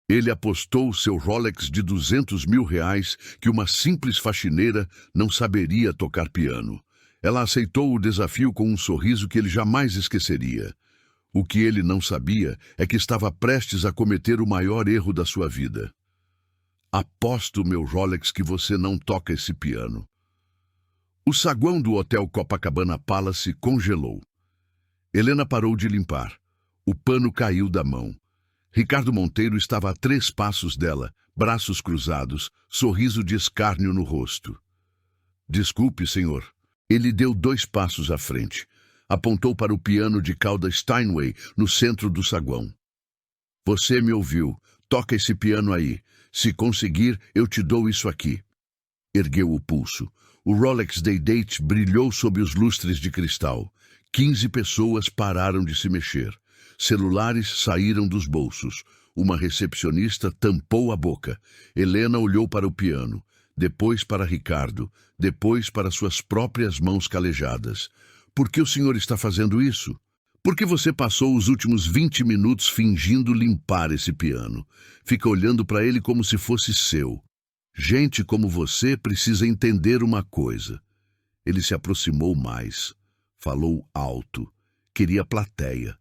Ele apostou seu Rolex de R$ 200.000 que uma simples faxineira não saberia tocar piano. Ela aceitou o desafio com um sorriso que ele jamais esqueceria. O que ele não sabia é que estava prestes a cometer o maior erro da sua vida. Aposto meu Rolex que você não toca esse piano. O saguão do Hotel Copacabana Palace congelou. Helena parou de limpar. O pano caiu da mão. Ricardo Monteiro estava a 3 passos dela, braços cruzados, sorriso de escárnio no rosto. Desculpe, senhor. Ele deu 2 passos à frente. Apontou para o piano de cauda Steinway, no centro do saguão. Você me ouviu. Toca esse piano aí. Se conseguir, eu te dou isso aqui. Ergueu o pulso. O Rolex Day-Date brilhou sob os lustres de cristal. 15 pessoas pararam de se mexer. Celulares saíram dos bolsos. Uma recepcionista tampou a boca. Helena olhou para o piano, depois para Ricardo, depois para suas próprias mãos calejadas. Por que o senhor está fazendo isso? Por que você passou os últimos 20 minutos fingindo limpar esse piano? Fica olhando para ele como se fosse seu. Gente como você precisa entender uma coisa. Ele se aproximou mais. Falou alto. Queria plateia.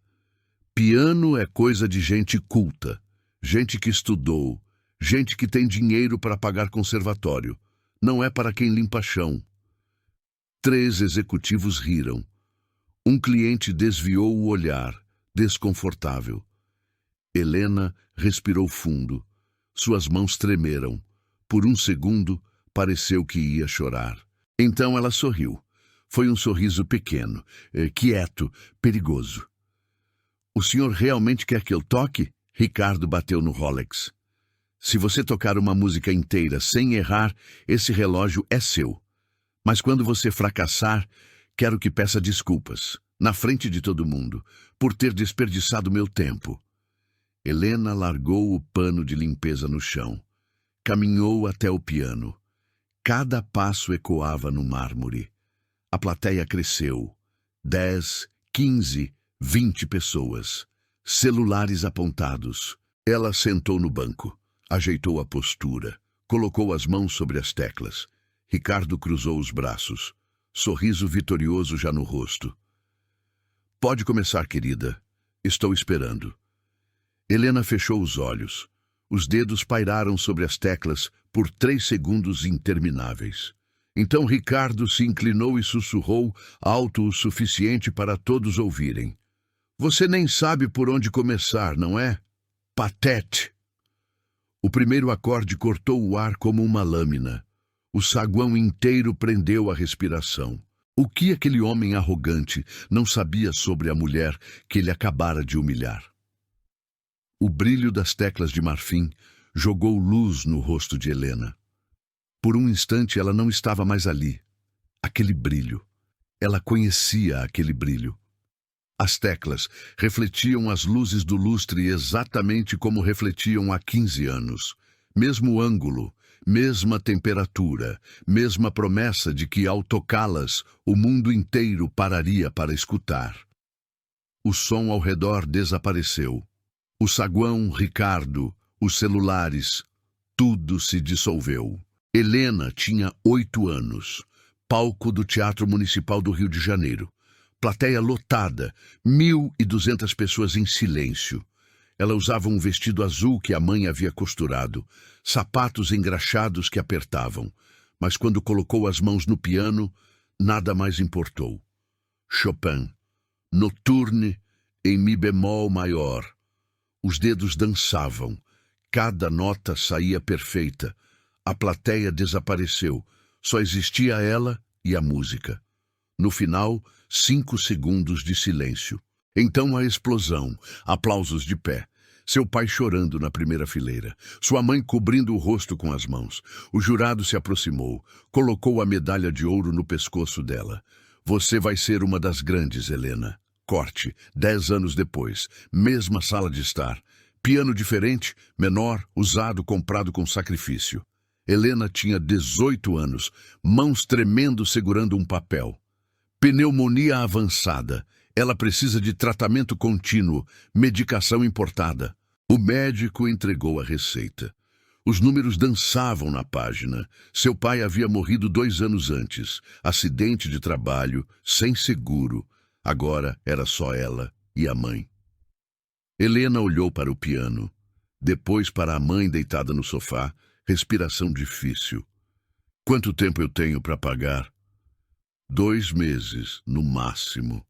Piano é coisa de gente culta. Gente que estudou. Gente que tem dinheiro para pagar conservatório. Não é para quem limpa chão. 3 executivos riram. Um cliente desviou o olhar, desconfortável. Helena respirou fundo. Suas mãos tremeram. Por um segundo, pareceu que ia chorar. Então ela sorriu. Foi um sorriso pequeno, quieto, perigoso. O senhor realmente quer que eu toque? Ricardo bateu no Rolex. Se você tocar uma música inteira sem errar, esse relógio é seu. Mas quando você fracassar, quero que peça desculpas, na frente de todo mundo, por ter desperdiçado meu tempo. Helena largou o pano de limpeza no chão. Caminhou até o piano. Cada passo ecoava no mármore. A plateia cresceu. 10, 15, 20 pessoas. Celulares apontados. Ela sentou no banco. Ajeitou a postura. Colocou as mãos sobre as teclas. Ricardo cruzou os braços. Sorriso vitorioso já no rosto. Pode começar, querida. Estou esperando. Helena fechou os olhos. Os dedos pairaram sobre as teclas por 3 segundos intermináveis. Então Ricardo se inclinou e sussurrou, alto o suficiente para todos ouvirem. Você nem sabe por onde começar, não é? Patete! O primeiro acorde cortou o ar como uma lâmina. O saguão inteiro prendeu a respiração. O que aquele homem arrogante não sabia sobre a mulher que ele acabara de humilhar? O brilho das teclas de marfim jogou luz no rosto de Helena. Por um instante ela não estava mais ali. Aquele brilho. Ela conhecia aquele brilho. As teclas refletiam as luzes do lustre exatamente como refletiam há 15 anos. Mesmo ângulo, mesma temperatura, mesma promessa de que ao tocá-las o mundo inteiro pararia para escutar. O som ao redor desapareceu. O saguão, Ricardo, os celulares, tudo se dissolveu. Helena tinha 8 anos. Palco do Teatro Municipal do Rio de Janeiro. Plateia lotada, 1.200 pessoas em silêncio. Ela usava um vestido azul que a mãe havia costurado, sapatos engraxados que apertavam. Mas quando colocou as mãos no piano, nada mais importou. Chopin, Nocturne em Mi bemol maior. Os dedos dançavam. Cada nota saía perfeita. A plateia desapareceu. Só existia ela e a música. No final, 5 segundos de silêncio. Então a explosão. Aplausos de pé. Seu pai chorando na primeira fileira. Sua mãe cobrindo o rosto com as mãos. O jurado se aproximou. Colocou a medalha de ouro no pescoço dela. Você vai ser uma das grandes, Helena. Corte, 10 anos depois, mesma sala de estar. Piano diferente, menor, usado, comprado com sacrifício. Helena tinha 18 anos, mãos tremendo segurando um papel. Pneumonia avançada. Ela precisa de tratamento contínuo, medicação importada. O médico entregou a receita. Os números dançavam na página. Seu pai havia morrido 2 anos antes. Acidente de trabalho, sem seguro. Agora era só ela e a mãe. Helena olhou para o piano. Depois para a mãe deitada no sofá. Respiração difícil. Quanto tempo eu tenho para pagar? 2 meses, no máximo.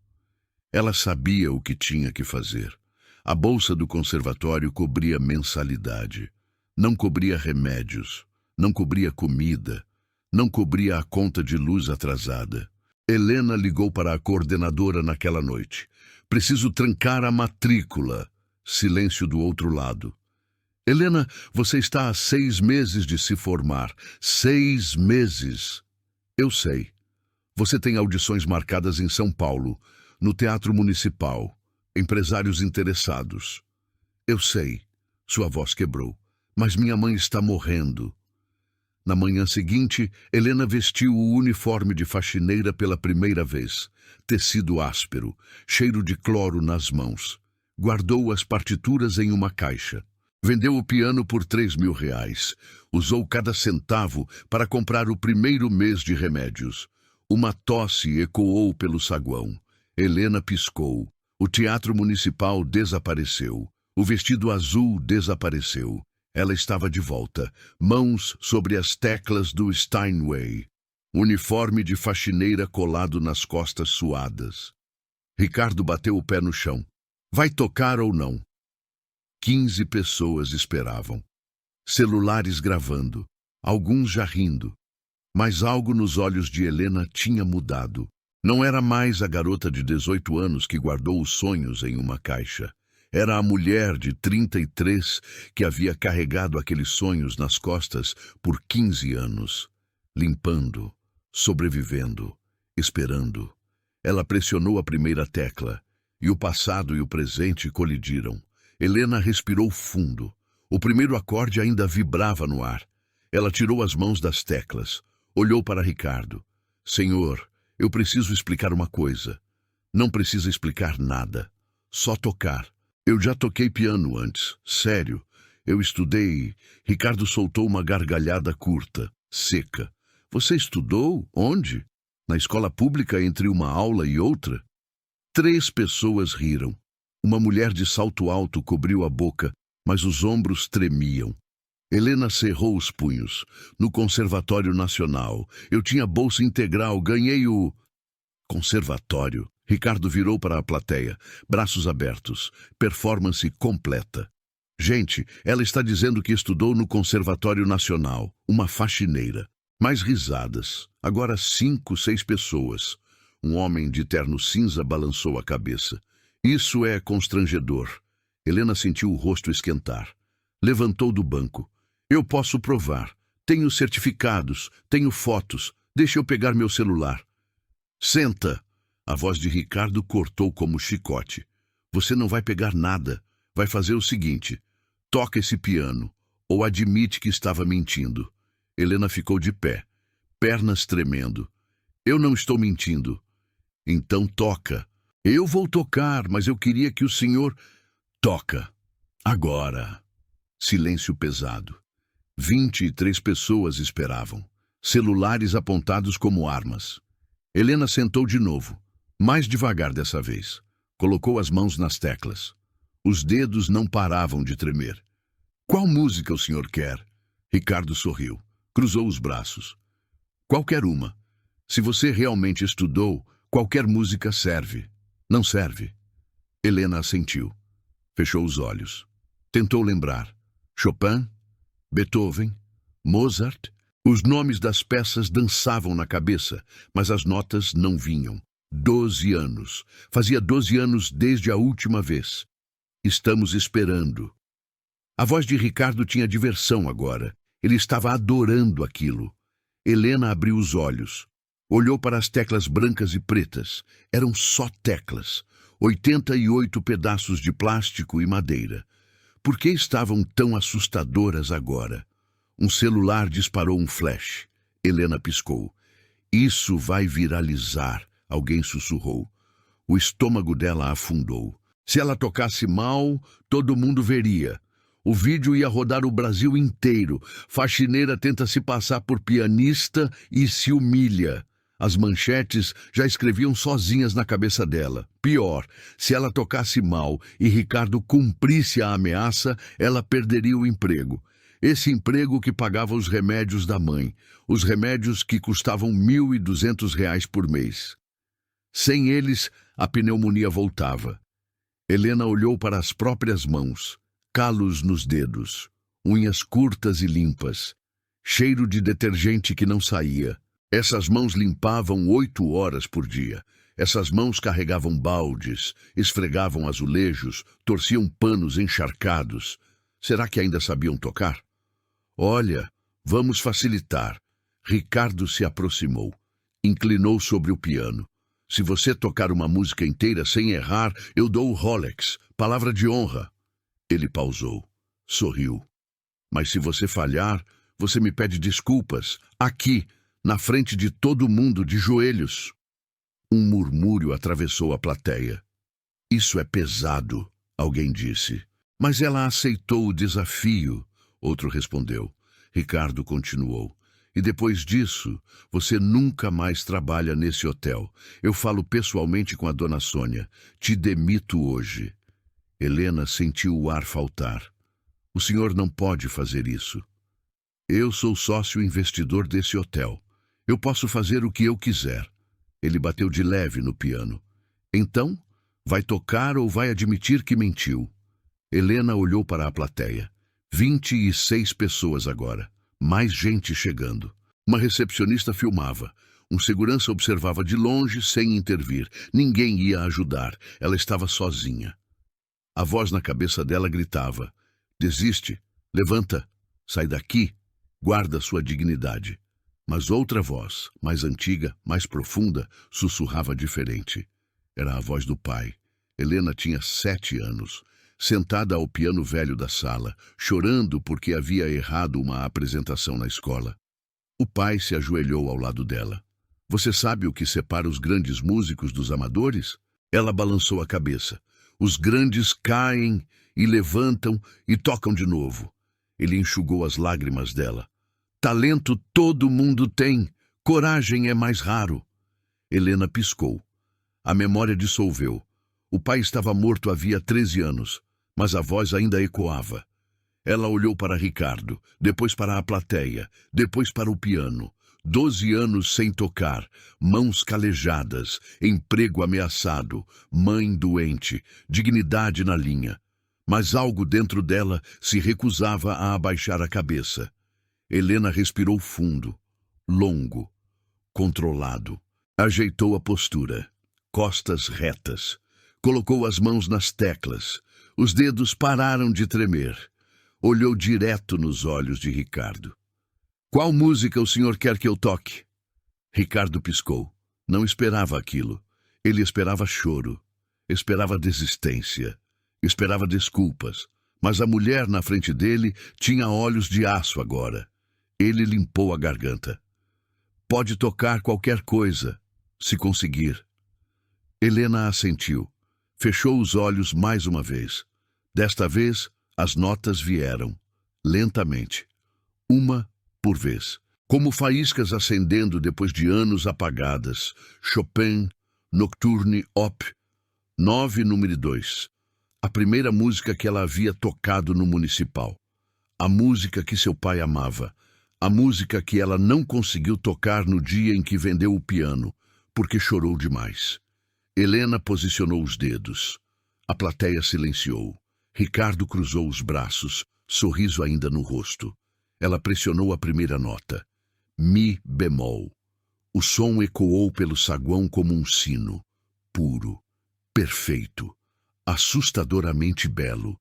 Ela sabia o que tinha que fazer. A bolsa do conservatório cobria mensalidade. Não cobria remédios. Não cobria comida. Não cobria a conta de luz atrasada. Helena ligou para a coordenadora naquela noite. Preciso trancar a matrícula. Silêncio do outro lado. Helena, você está há 6 meses de se formar. 6 meses. Eu sei. Você tem audições marcadas em São Paulo, no Teatro Municipal. Empresários interessados. Eu sei. Sua voz quebrou. Mas minha mãe está morrendo. Na manhã seguinte, Helena vestiu o uniforme de faxineira pela primeira vez. Tecido áspero, cheiro de cloro nas mãos. Guardou as partituras em uma caixa. Vendeu o piano por R$ 3.000. Usou cada centavo para comprar o primeiro mês de remédios. Uma tosse ecoou pelo saguão. Helena piscou. O Teatro Municipal desapareceu. O vestido azul desapareceu. Ela estava de volta, mãos sobre as teclas do Steinway. Uniforme de faxineira colado nas costas suadas. Ricardo bateu o pé no chão. Vai tocar ou não? 15 pessoas esperavam. Celulares gravando, alguns já rindo. Mas algo nos olhos de Helena tinha mudado. Não era mais a garota de 18 anos que guardou os sonhos em uma caixa. Era a mulher de 33 que havia carregado aqueles sonhos nas costas por 15 anos. Limpando, sobrevivendo, esperando. Ela pressionou a primeira tecla, e o passado e o presente colidiram. Helena respirou fundo. O primeiro acorde ainda vibrava no ar. Ela tirou as mãos das teclas. Olhou para Ricardo. Senhor, eu preciso explicar uma coisa. Não precisa explicar nada. Só tocar. Eu já toquei piano antes. Sério. Eu estudei. Ricardo soltou uma gargalhada curta, seca. Você estudou? Onde? Na escola pública entre uma aula e outra? 3 pessoas riram. Uma mulher de salto alto cobriu a boca, mas os ombros tremiam. Helena cerrou os punhos. No Conservatório Nacional. Eu tinha bolsa integral, ganhei o... Conservatório. Ricardo virou para a plateia, braços abertos, performance completa. Gente, ela está dizendo que estudou no Conservatório Nacional, uma faxineira. Mais risadas. Agora 5, 6 pessoas. Um homem de terno cinza balançou a cabeça. Isso é constrangedor. Helena sentiu o rosto esquentar. Levantou do banco. Eu posso provar. Tenho certificados, tenho fotos. Deixa eu pegar meu celular. Senta! A voz de Ricardo cortou como chicote. Você não vai pegar nada. Vai fazer o seguinte. Toca esse piano. Ou admite que estava mentindo. Helena ficou de pé. Pernas tremendo. Eu não estou mentindo. Então toca. Eu vou tocar, mas eu queria que o senhor... Toca. Agora. Silêncio pesado. 23 pessoas esperavam. Celulares apontados como armas. Helena sentou de novo. Mais devagar dessa vez. Colocou as mãos nas teclas. Os dedos não paravam de tremer. Qual música o senhor quer? Ricardo sorriu. Cruzou os braços. Qualquer uma. Se você realmente estudou, qualquer música serve. Não serve? Helena assentiu. Fechou os olhos. Tentou lembrar. Chopin? Beethoven? Mozart? Os nomes das peças dançavam na cabeça, mas as notas não vinham. 12 anos. Fazia 12 anos desde a última vez. Estamos esperando. A voz de Ricardo tinha diversão agora. Ele estava adorando aquilo. Helena abriu os olhos. Olhou para as teclas brancas e pretas. Eram só teclas. 88 pedaços de plástico e madeira. Por que estavam tão assustadoras agora? Um celular disparou um flash. Helena piscou. Isso vai viralizar. Alguém sussurrou. O estômago dela afundou. Se ela tocasse mal, todo mundo veria. O vídeo ia rodar o Brasil inteiro. Faxineira tenta se passar por pianista e se humilha. As manchetes já escreviam sozinhas na cabeça dela. Pior, se ela tocasse mal e Ricardo cumprisse a ameaça, ela perderia o emprego. Esse emprego que pagava os remédios da mãe. Os remédios que custavam R$ 1.200 por mês. Sem eles, a pneumonia voltava. Helena olhou para as próprias mãos. Calos nos dedos, unhas curtas e limpas, cheiro de detergente que não saía. Essas mãos limpavam 8 horas por dia. Essas mãos carregavam baldes, esfregavam azulejos, torciam panos encharcados. Será que ainda sabiam tocar? Olha, vamos facilitar. Ricardo se aproximou, inclinou sobre o piano. Se você tocar uma música inteira sem errar, eu dou o Rolex, palavra de honra. Ele pausou, sorriu. Mas se você falhar, você me pede desculpas, aqui, na frente de todo mundo, de joelhos. Um murmúrio atravessou a plateia. Isso é pesado, alguém disse. Mas ela aceitou o desafio, outro respondeu. Ricardo continuou. E depois disso, você nunca mais trabalha nesse hotel. Eu falo pessoalmente com a dona Sônia. Te demito hoje. Helena sentiu o ar faltar. O senhor não pode fazer isso. Eu sou sócio investidor desse hotel. Eu posso fazer o que eu quiser. Ele bateu de leve no piano. Então, vai tocar ou vai admitir que mentiu? Helena olhou para a plateia. 26 pessoas agora. Mais gente chegando. Uma recepcionista filmava. Um segurança observava de longe, sem intervir. Ninguém ia ajudar. Ela estava sozinha. A voz na cabeça dela gritava. Desiste, levanta, sai daqui, guarda sua dignidade. Mas outra voz, mais antiga, mais profunda, sussurrava diferente. Era a voz do pai. Helena tinha 7 anos, sentada ao piano velho da sala, chorando porque havia errado uma apresentação na escola. O pai se ajoelhou ao lado dela. Você sabe o que separa os grandes músicos dos amadores? Ela balançou a cabeça. Os grandes caem e levantam e tocam de novo. Ele enxugou as lágrimas dela. Talento todo mundo tem, coragem é mais raro. Helena piscou. A memória dissolveu. O pai estava morto havia 13 anos, mas a voz ainda ecoava. Ela olhou para Ricardo, depois para a plateia, depois para o piano. 12 anos sem tocar, mãos calejadas, emprego ameaçado, mãe doente, dignidade na linha. Mas algo dentro dela se recusava a abaixar a cabeça. Helena respirou fundo, longo, controlado. Ajeitou a postura, costas retas. Colocou as mãos nas teclas. Os dedos pararam de tremer. Olhou direto nos olhos de Ricardo. Qual música o senhor quer que eu toque? Ricardo piscou. Não esperava aquilo. Ele esperava choro. Esperava desistência. Esperava desculpas. Mas a mulher na frente dele tinha olhos de aço agora. Ele limpou a garganta. Pode tocar qualquer coisa, se conseguir. Helena assentiu. Fechou os olhos mais uma vez. Desta vez, as notas vieram. Lentamente. Uma por vez, como faíscas acendendo depois de anos apagadas. Chopin, Nocturne Op. 9, número 2. A primeira música que ela havia tocado no municipal. A música que seu pai amava. A música que ela não conseguiu tocar no dia em que vendeu o piano, porque chorou demais. Helena posicionou os dedos. A plateia silenciou. Ricardo cruzou os braços, sorriso ainda no rosto. Ela pressionou a primeira nota. Mi bemol. O som ecoou pelo saguão como um sino. Puro, perfeito, assustadoramente belo.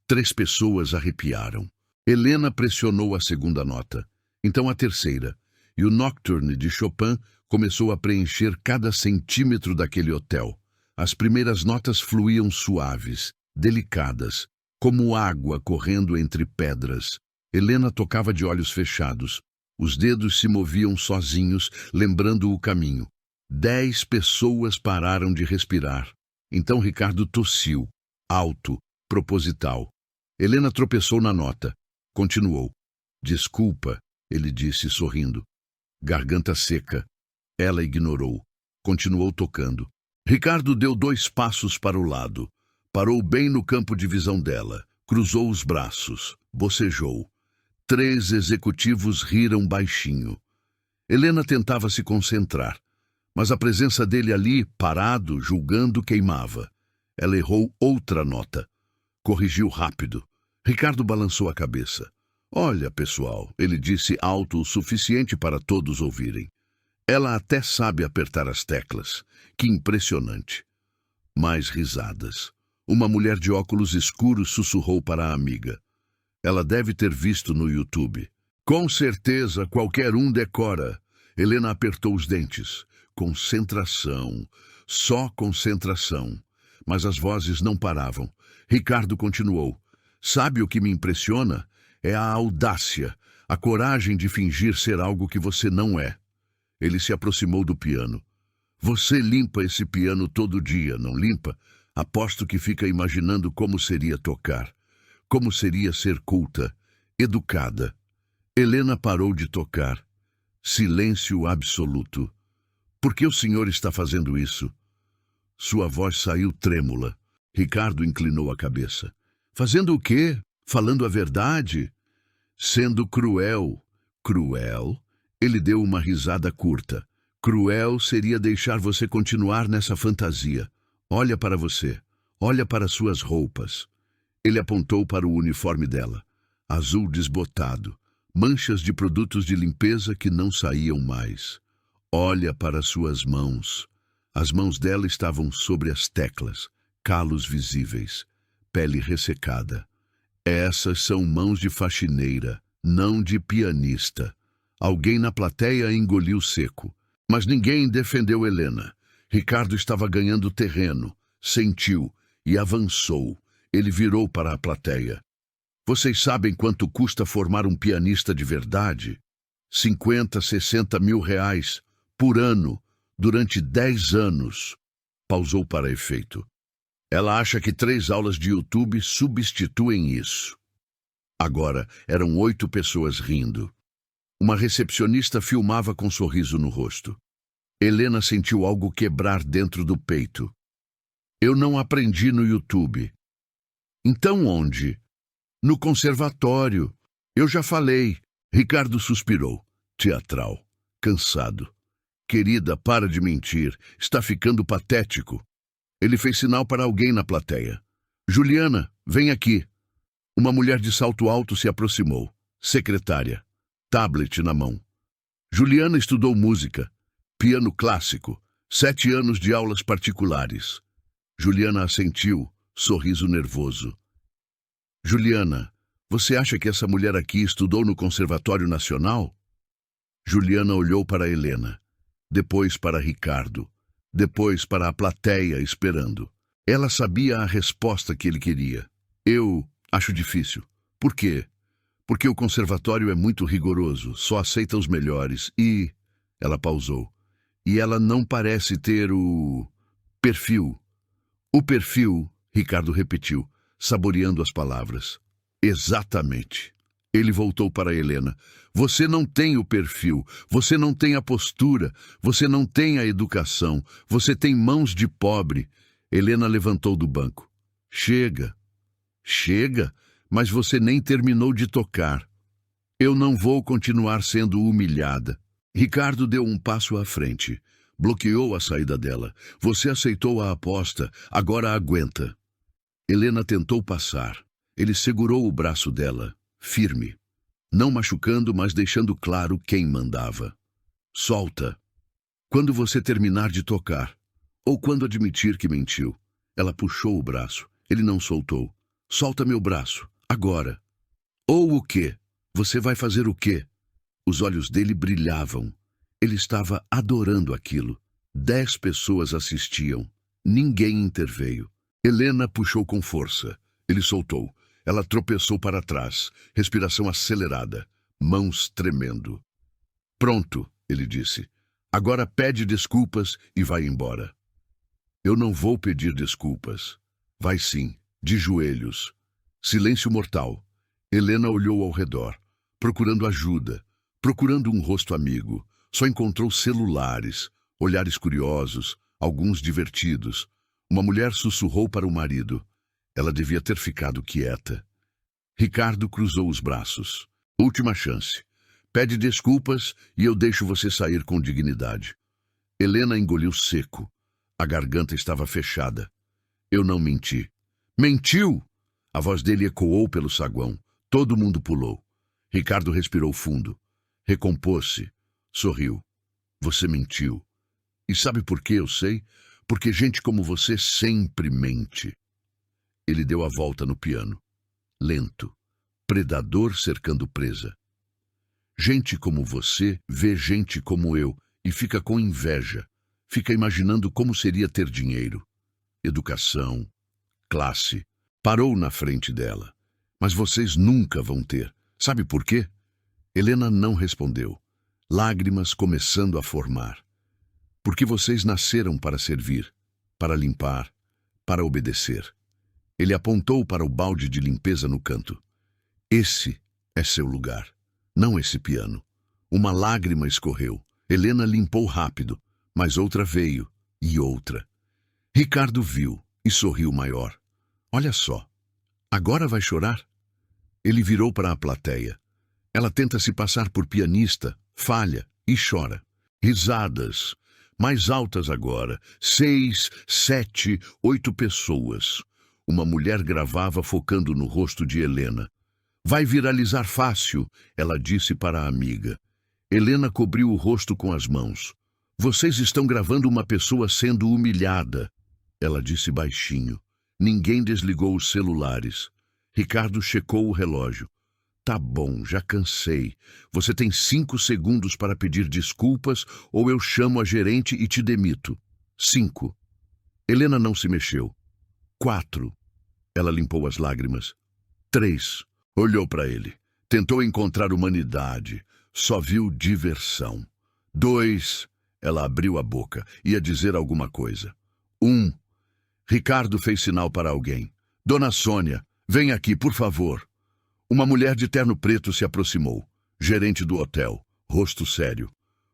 3 pessoas arrepiaram. Helena pressionou a segunda nota, então a terceira, e o Nocturne de Chopin começou a preencher cada centímetro daquele hotel. As primeiras notas fluíam suaves, delicadas, como água correndo entre pedras. Helena tocava de olhos fechados. Os dedos se moviam sozinhos, lembrando o caminho. 10 pessoas pararam de respirar. Então Ricardo tossiu, alto, proposital. Helena tropeçou na nota. Continuou. Desculpa, ele disse, sorrindo. Garganta seca. Ela ignorou. Continuou tocando. Ricardo deu 2 passos para o lado. Parou bem no campo de visão dela. Cruzou os braços. Bocejou. 3 executivos riram baixinho. Helena tentava se concentrar, mas a presença dele ali, parado, julgando, queimava. Ela errou outra nota. Corrigiu rápido. Ricardo balançou a cabeça. Olha, pessoal, ele disse alto o suficiente para todos ouvirem. Ela até sabe apertar as teclas. Que impressionante. Mais risadas. Uma mulher de óculos escuros sussurrou para a amiga. Ela deve ter visto no YouTube. Com certeza, qualquer um decora. Helena apertou os dentes. Concentração. Só concentração. Mas as vozes não paravam. Ricardo continuou. Sabe o que me impressiona? É a audácia, a coragem de fingir ser algo que você não é. Ele se aproximou do piano. Você limpa esse piano todo dia, não limpa? Aposto que fica imaginando como seria tocar. Como seria ser culta, educada. Helena parou de tocar. Silêncio absoluto. Por que o senhor está fazendo isso? Sua voz saiu trêmula. Ricardo inclinou a cabeça. Fazendo o quê? Falando a verdade? Sendo cruel. Cruel? Ele deu uma risada curta. Cruel seria deixar você continuar nessa fantasia. Olha para você. Olha para suas roupas. Ele apontou para o uniforme dela. Azul desbotado. Manchas de produtos de limpeza que não saíam mais. Olha para suas mãos. As mãos dela estavam sobre as teclas. Calos visíveis. Pele ressecada. Essas são mãos de faxineira, não de pianista. Alguém na plateia engoliu seco. Mas ninguém defendeu Helena. Ricardo estava ganhando terreno. Sentiu e avançou. Ele virou para a plateia. Vocês sabem quanto custa formar um pianista de verdade? 50, 60 mil reais por ano, durante 10 anos. Pausou para efeito. Ela acha que 3 aulas de YouTube substituem isso. Agora eram 8 pessoas rindo. Uma recepcionista filmava com um sorriso no rosto. Helena sentiu algo quebrar dentro do peito. Eu não aprendi no YouTube. Então onde? No conservatório. Eu já falei. Ricardo suspirou. Teatral. Cansado. Querida, para de mentir. Está ficando patético. Ele fez sinal para alguém na plateia. Juliana, vem aqui. Uma mulher de salto alto se aproximou. Secretária. Tablet na mão. Juliana estudou música. Piano clássico. 7 anos de aulas particulares. Juliana assentiu, sorriso nervoso. Juliana, você acha que essa mulher aqui estudou no Conservatório Nacional? Juliana olhou para Helena. Depois para Ricardo. Depois para a plateia esperando. Ela sabia a resposta que ele queria. Eu acho difícil. Por quê? Porque o conservatório é muito rigoroso, só aceita os melhores e... Ela pausou. E ela não parece ter o... perfil. O perfil, Ricardo repetiu, saboreando as palavras. Exatamente. Ele voltou para Helena. Você não tem o perfil, você não tem a postura, você não tem a educação, você tem mãos de pobre. Helena levantou do banco. Chega. Chega, mas você nem terminou de tocar. Eu não vou continuar sendo humilhada. Ricardo deu um passo à frente. Bloqueou a saída dela. Você aceitou a aposta, agora aguenta. Helena tentou passar. Ele segurou o braço dela, firme. Não machucando, mas deixando claro quem mandava. Solta. Quando você terminar de tocar, ou quando admitir que mentiu. Ela puxou o braço. Ele não soltou. Solta meu braço, agora. Ou o quê? Você vai fazer o quê? Os olhos dele brilhavam. Ele estava adorando aquilo. 10 pessoas assistiam. Ninguém interveio. Helena puxou com força. Ele soltou. Ela tropeçou para trás, respiração acelerada, mãos tremendo. Pronto, ele disse. Agora pede desculpas e vai embora. Eu não vou pedir desculpas. Vai sim, de joelhos. Silêncio mortal. Helena olhou ao redor, procurando ajuda, procurando um rosto amigo. Só encontrou celulares, olhares curiosos, alguns divertidos. Uma mulher sussurrou para o marido. Ela devia ter ficado quieta. Ricardo cruzou os braços. Última chance. Pede desculpas e eu deixo você sair com dignidade. Helena engoliu seco. A garganta estava fechada. Eu não menti. Mentiu! A voz dele ecoou pelo saguão. Todo mundo pulou. Ricardo respirou fundo. Recompôs-se. Sorriu. Você mentiu. E sabe por que eu sei? Porque gente como você sempre mente. Ele deu a volta no piano. Lento. Predador cercando presa. Gente como você vê gente como eu e fica com inveja. Fica imaginando como seria ter dinheiro. Educação. Classe. Parou na frente dela. Mas vocês nunca vão ter. Sabe por quê? Helena não respondeu. Lágrimas começando a formar. Porque vocês nasceram para servir, para limpar, para obedecer. Ele apontou para o balde de limpeza no canto. Esse é seu lugar, não esse piano. Uma lágrima escorreu. Helena limpou rápido, mas outra veio, e outra. Ricardo viu e sorriu maior. Olha só, agora vai chorar? Ele virou para a plateia. Ela tenta se passar por pianista, falha e chora. Risadas, mais altas agora. 6, 7, 8 pessoas. Uma mulher gravava focando no rosto de Helena. Vai viralizar fácil, ela disse para a amiga. Helena cobriu o rosto com as mãos. Vocês estão gravando uma pessoa sendo humilhada, ela disse baixinho. Ninguém desligou os celulares. Ricardo checou o relógio. Tá bom, já cansei. Você tem 5 segundos para pedir desculpas ou eu chamo a gerente e te demito. 5. Helena não se mexeu. 4. Ela limpou as lágrimas. 3. Olhou para ele. Tentou encontrar humanidade. Só viu diversão. 2. Ela abriu a boca. Ia dizer alguma coisa. 1. Ricardo fez sinal para alguém. Dona Sônia, vem aqui, por favor. Uma mulher de terno preto se aproximou. Gerente do hotel, rosto sério.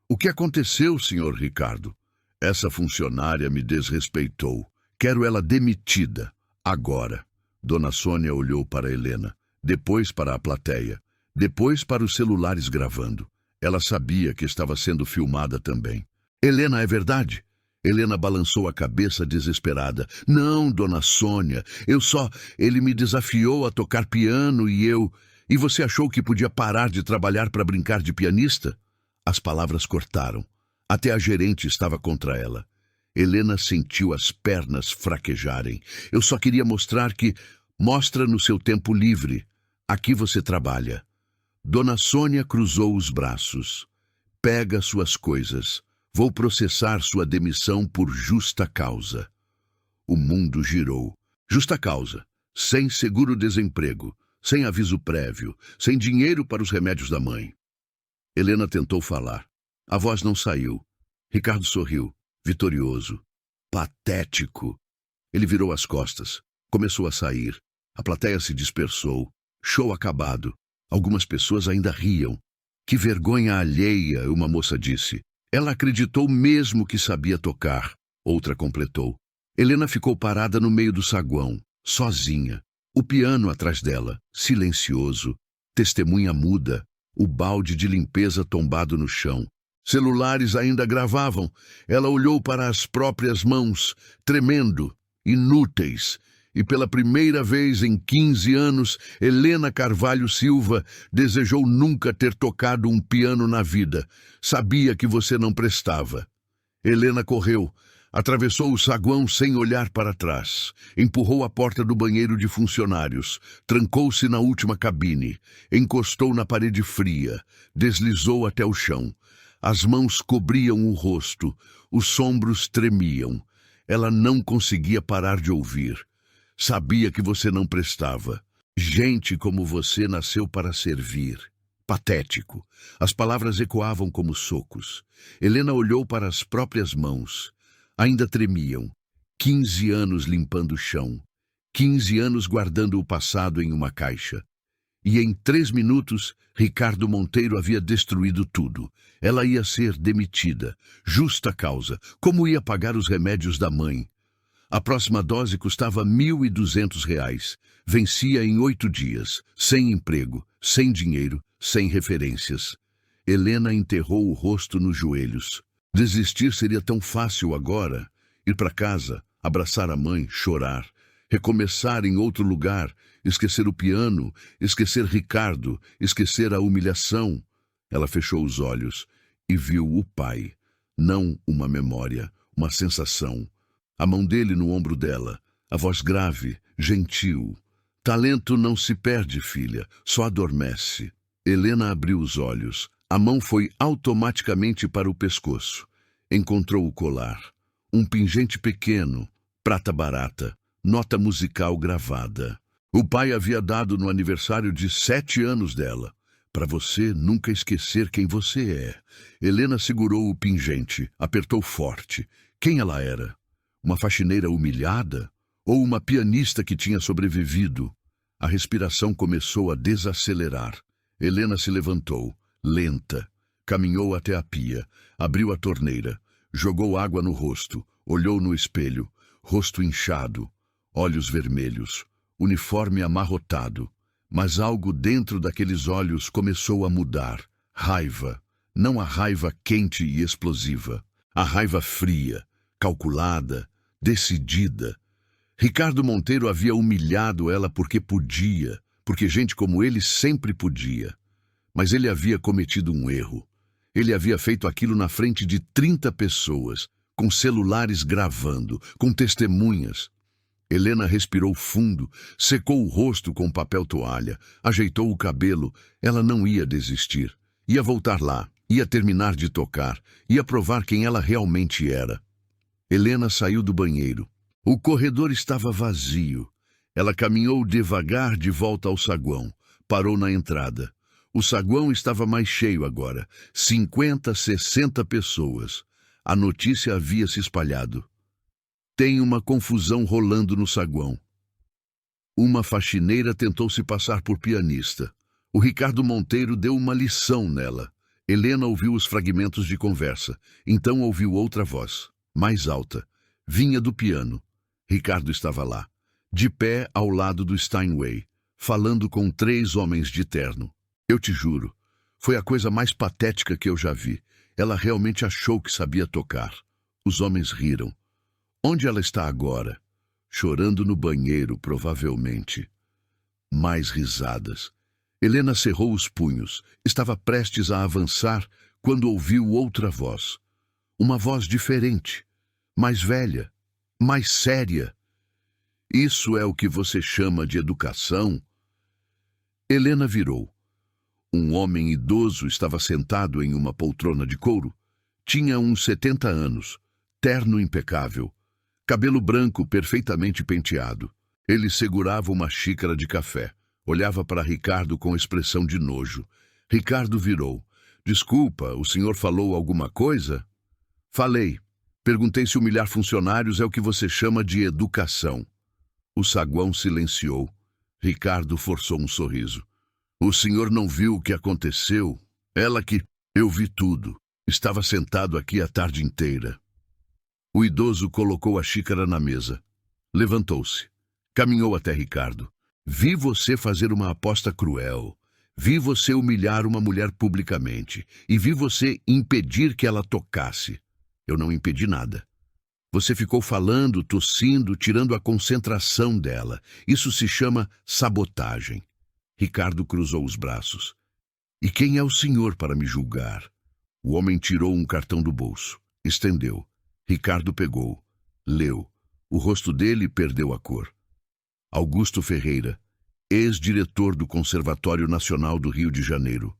O que aconteceu, senhor Ricardo? Essa funcionária me desrespeitou. Quero ela demitida. Agora. Dona Sônia olhou para Helena, depois para a plateia, depois para os celulares gravando. Ela sabia que estava sendo filmada também. Helena, é verdade? Helena balançou a cabeça desesperada. Não, dona Sônia, Ele me desafiou a tocar piano e eu... E você achou que podia parar de trabalhar para brincar de pianista? As palavras cortaram. Até a gerente estava contra ela. Helena sentiu as pernas fraquejarem. Eu só queria mostrar que... Mostra no seu tempo livre. Aqui você trabalha. Dona Sônia cruzou os braços. Pega suas coisas. Vou processar sua demissão por justa causa. O mundo girou. Justa causa. Sem seguro-desemprego, sem aviso prévio, sem dinheiro para os remédios da mãe. Helena tentou falar. A voz não saiu. Ricardo sorriu, vitorioso. Patético. Ele virou as costas. Começou a sair. A plateia se dispersou. Show acabado. Algumas pessoas ainda riam. Que vergonha alheia, uma moça disse. Ela acreditou mesmo que sabia tocar, outra completou. Helena ficou parada no meio do saguão, sozinha. O piano atrás dela, silencioso. Testemunha muda, o balde de limpeza tombado no chão. Celulares ainda gravavam. Ela olhou para as próprias mãos, tremendo, inúteis. E pela primeira vez em 15 anos, Helena Carvalho Silva desejou nunca ter tocado um piano na vida. Sabia que você não prestava. Helena correu, atravessou o saguão sem olhar para trás. Empurrou a porta do banheiro de funcionários. Trancou-se na última cabine. Encostou na parede fria. Deslizou até o chão. As mãos cobriam o rosto. Os ombros tremiam. Ela não conseguia parar de ouvir. Sabia que você não prestava. Gente como você nasceu para servir. Patético. As palavras ecoavam como socos. Helena olhou para as próprias mãos. Ainda tremiam. 15 anos limpando o chão. 15 anos guardando o passado em uma caixa. E em 3 minutos, Ricardo Monteiro havia destruído tudo. Ela ia ser demitida. Justa causa. Como ia pagar os remédios da mãe? A próxima dose custava R$ 1.200. Vencia em 8 dias. Sem emprego, sem dinheiro, sem referências. Helena enterrou o rosto nos joelhos. Desistir seria tão fácil agora. Ir para casa, abraçar a mãe, chorar. Recomeçar em outro lugar, esquecer o piano, esquecer Ricardo, esquecer a humilhação. Ela fechou os olhos e viu o pai. Não uma memória, uma sensação. A mão dele no ombro dela, a voz grave, gentil. Talento não se perde, filha, só adormece. Helena abriu os olhos. A mão foi automaticamente para o pescoço. Encontrou o colar. Um pingente pequeno, prata barata, nota musical gravada. O pai havia dado no aniversário de 7 anos dela. Para você nunca esquecer quem você é. Helena segurou o pingente, apertou forte. Quem ela era? Uma faxineira humilhada? Ou uma pianista que tinha sobrevivido? A respiração começou a desacelerar. Helena se levantou, lenta. Caminhou até a pia, abriu a torneira, jogou água no rosto, olhou no espelho, rosto inchado, olhos vermelhos, uniforme amarrotado. Mas algo dentro daqueles olhos começou a mudar. Raiva. Não a raiva quente e explosiva. A raiva fria, calculada, decidida. Ricardo Monteiro havia humilhado ela porque podia, porque gente como ele sempre podia. Mas ele havia cometido um erro. Ele havia feito aquilo na frente de 30 pessoas, com celulares gravando, com testemunhas. Helena respirou fundo, secou o rosto com papel toalha, ajeitou o cabelo. Ela não ia desistir. Ia voltar lá, ia terminar de tocar, ia provar quem ela realmente era. Helena saiu do banheiro. O corredor estava vazio. Ela caminhou devagar de volta ao saguão. Parou na entrada. O saguão estava mais cheio agora. 50, 60 pessoas. A notícia havia se espalhado. Tem uma confusão rolando no saguão. Uma faxineira tentou se passar por pianista. O Ricardo Monteiro deu uma lição nela. Helena ouviu os fragmentos de conversa. Então ouviu outra voz, mais alta. Vinha do piano. Ricardo estava lá, de pé ao lado do Steinway, falando com 3 homens de terno. Eu te juro, foi a coisa mais patética que eu já vi. Ela realmente achou que sabia tocar. Os homens riram. Onde ela está agora? Chorando no banheiro, provavelmente. Mais risadas. Helena cerrou os punhos. Estava prestes a avançar quando ouviu outra voz. Uma voz diferente, mais velha, mais séria. Isso é o que você chama de educação? Helena virou. Um homem idoso estava sentado em uma poltrona de couro. Tinha uns 70 anos, terno impecável. Cabelo branco perfeitamente penteado. Ele segurava uma xícara de café. Olhava para Ricardo com expressão de nojo. Ricardo virou. Desculpa, o senhor falou alguma coisa? Falei. Perguntei se humilhar funcionários é o que você chama de educação. O saguão silenciou. Ricardo forçou um sorriso. O senhor não viu o que aconteceu? Ela que... Eu vi tudo. Estava sentado aqui a tarde inteira. O idoso colocou a xícara na mesa. Levantou-se. Caminhou até Ricardo. Vi você fazer uma aposta cruel. Vi você humilhar uma mulher publicamente. E vi você impedir que ela tocasse. Eu não impedi nada. Você ficou falando, tossindo, tirando a concentração dela. Isso se chama sabotagem. Ricardo cruzou os braços. E quem é o senhor para me julgar? O homem tirou um cartão do bolso. Estendeu. Ricardo pegou. Leu. O rosto dele perdeu a cor. Augusto Ferreira, ex-diretor do Conservatório Nacional do Rio de Janeiro.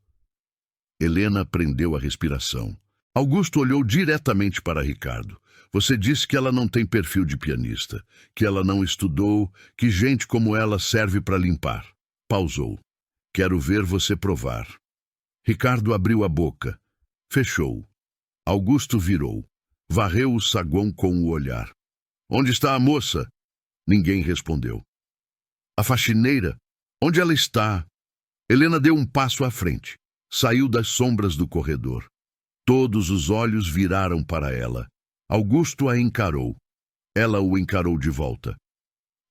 Helena prendeu a respiração. Augusto olhou diretamente para Ricardo. Você disse que ela não tem perfil de pianista, que ela não estudou, que gente como ela serve para limpar. Pausou. Quero ver você provar. Ricardo abriu a boca. Fechou. Augusto virou. Varreu o saguão com o olhar. Onde está a moça? Ninguém respondeu. A faxineira? Onde ela está? Helena deu um passo à frente. Saiu das sombras do corredor. Todos os olhos viraram para ela. Augusto a encarou. Ela o encarou de volta.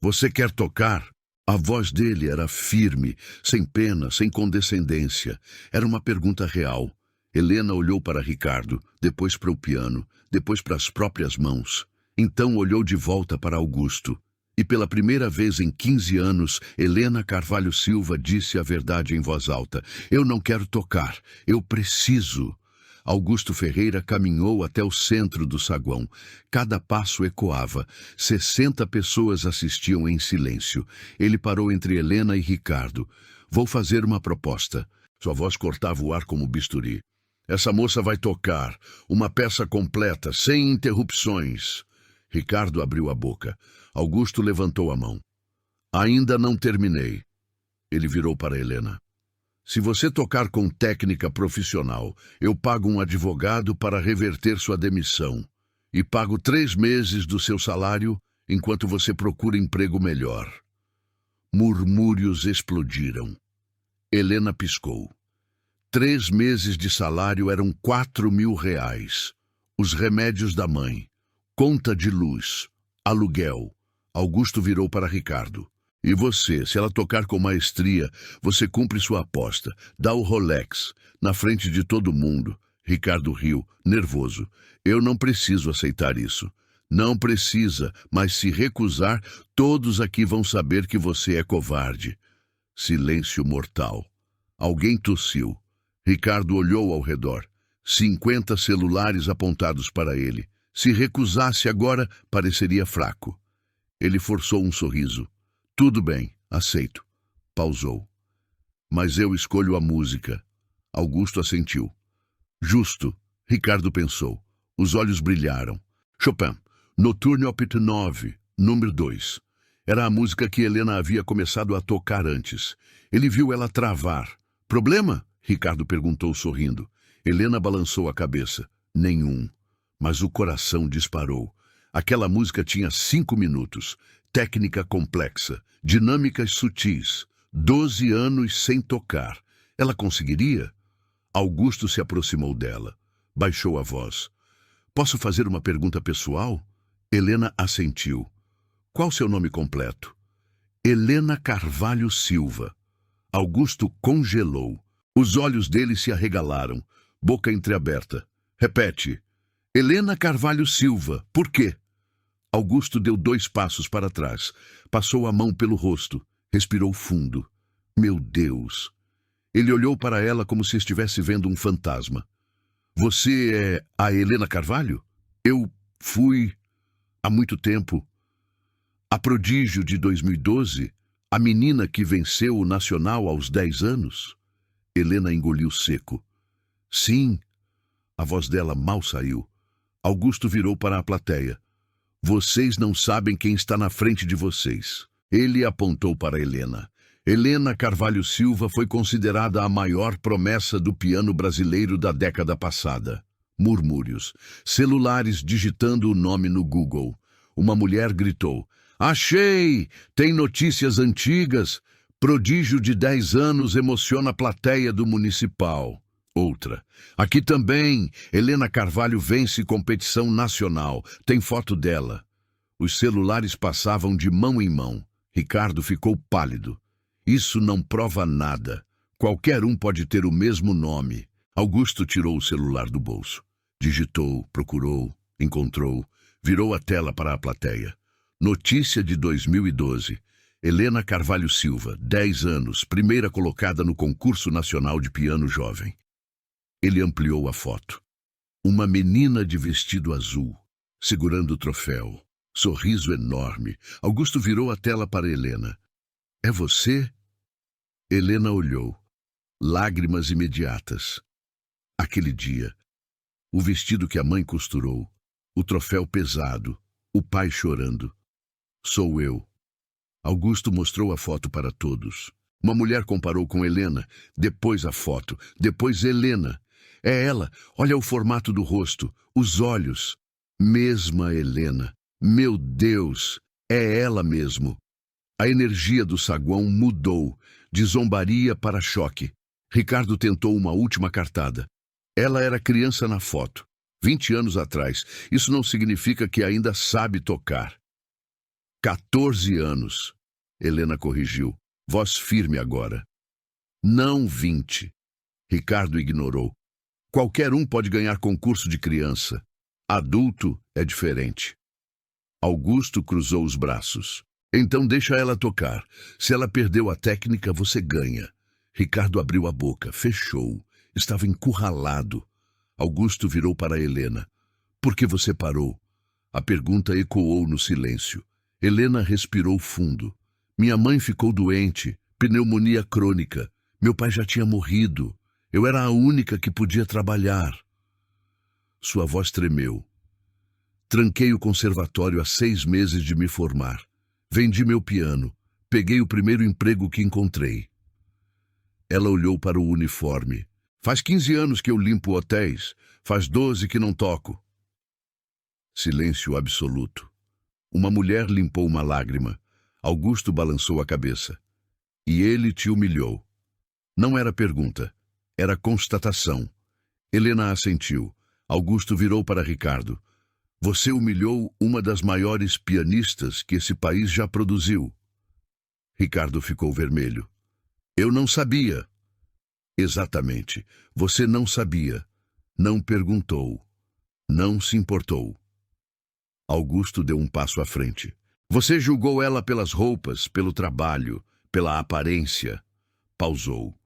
Você quer tocar? A voz dele era firme, sem pena, sem condescendência. Era uma pergunta real. Helena olhou para Ricardo, depois para o piano, depois para as próprias mãos. Então olhou de volta para Augusto. E pela primeira vez em 15 anos, Helena Carvalho Silva disse a verdade em voz alta. Eu não quero tocar, eu preciso. Augusto Ferreira caminhou até o centro do saguão. Cada passo ecoava. 60 pessoas assistiam em silêncio. Ele parou entre Helena e Ricardo. Vou fazer uma proposta. Sua voz cortava o ar como bisturi. Essa moça vai tocar. Uma peça completa, sem interrupções. Ricardo abriu a boca. Augusto levantou a mão. Ainda não terminei. Ele virou para Helena. Se você tocar com técnica profissional, eu pago um advogado para reverter sua demissão. E pago 3 meses do seu salário enquanto você procura emprego melhor. Murmúrios explodiram. Helena piscou. 3 meses de salário eram 4.000 reais. Os remédios da mãe, conta de luz, aluguel. Augusto virou para Ricardo. E você, se ela tocar com maestria, você cumpre sua aposta. Dá o Rolex, na frente de todo mundo. Ricardo riu, nervoso. Eu não preciso aceitar isso. Não precisa, mas se recusar, todos aqui vão saber que você é covarde. Silêncio mortal. Alguém tossiu. Ricardo olhou ao redor. 50 celulares apontados para ele. Se recusasse agora, pareceria fraco. Ele forçou um sorriso. Tudo bem, aceito. Pausou. Mas eu escolho a música. Augusto assentiu. Justo, Ricardo pensou. Os olhos brilharam. Chopin, Noturne Op. 9, número 2. Era a música que Helena havia começado a tocar antes. Ele viu ela travar. Problema? Ricardo perguntou sorrindo. Helena balançou a cabeça. Nenhum. Mas o coração disparou. Aquela música tinha 5 minutos. Técnica complexa, dinâmicas sutis, 12 anos sem tocar. Ela conseguiria? Augusto se aproximou dela. Baixou a voz. Posso fazer uma pergunta pessoal? Helena assentiu. Qual seu nome completo? Helena Carvalho Silva. Augusto congelou. Os olhos dele se arregalaram, boca entreaberta. Repete. Helena Carvalho Silva. Por quê? Augusto deu 2 passos para trás. Passou a mão pelo rosto. Respirou fundo. Meu Deus! Ele olhou para ela como se estivesse vendo um fantasma. Você é a Helena Carvalho? Eu fui há muito tempo. A prodígio de 2012? A menina que venceu o Nacional aos 10 anos? Helena engoliu seco. Sim. A voz dela mal saiu. Augusto virou para a plateia. Vocês não sabem quem está na frente de vocês. Ele apontou para Helena. Helena Carvalho Silva foi considerada a maior promessa do piano brasileiro da década passada. Murmúrios. Celulares digitando o nome no Google. Uma mulher gritou. Achei! Tem notícias antigas. Prodígio de 10 anos emociona a plateia do Municipal. Outra. Aqui também, Helena Carvalho vence competição nacional. Tem foto dela. Os celulares passavam de mão em mão. Ricardo ficou pálido. Isso não prova nada. Qualquer um pode ter o mesmo nome. Augusto tirou o celular do bolso. Digitou, procurou, encontrou. Virou a tela para a plateia. Notícia de 2012. Helena Carvalho Silva, 10 anos, primeira colocada no Concurso Nacional de Piano Jovem. Ele ampliou a foto. Uma menina de vestido azul, segurando o troféu. Sorriso enorme. Augusto virou a tela para Helena. É você? Helena olhou. Lágrimas imediatas. Aquele dia. O vestido que a mãe costurou. O troféu pesado. O pai chorando. Sou eu. Augusto mostrou a foto para todos. Uma mulher comparou com Helena. Depois a foto. Depois Helena. É ela. Olha o formato do rosto. Os olhos. Mesma Helena. Meu Deus. É ela mesmo. A energia do saguão mudou, de zombaria para choque. Ricardo tentou uma última cartada. Ela era criança na foto, 20 anos atrás. Isso não significa que ainda sabe tocar. 14 anos. Helena corrigiu, voz firme agora. Não 20. Ricardo ignorou. Qualquer um pode ganhar concurso de criança. Adulto é diferente. Augusto cruzou os braços. Então deixa ela tocar. Se ela perdeu a técnica, você ganha. Ricardo abriu a boca, fechou. Estava encurralado. Augusto virou para Helena. Por que você parou? A pergunta ecoou no silêncio. Helena respirou fundo. Minha mãe ficou doente, pneumonia crônica. Meu pai já tinha morrido. Eu era a única que podia trabalhar. Sua voz tremeu. Tranquei o conservatório há 6 meses de me formar. Vendi meu piano. Peguei o primeiro emprego que encontrei. Ela olhou para o uniforme. Faz 15 anos que eu limpo hotéis. Faz 12 que não toco. Silêncio absoluto. Uma mulher limpou uma lágrima. Augusto balançou a cabeça. E ele te humilhou. Não era pergunta. Era constatação. Helena assentiu. Augusto virou para Ricardo. Você humilhou uma das maiores pianistas que esse país já produziu. Ricardo ficou vermelho. Eu não sabia. Exatamente. Você não sabia. Não perguntou. Não se importou. Augusto deu um passo à frente. Você julgou ela pelas roupas, pelo trabalho, pela aparência. Pausou.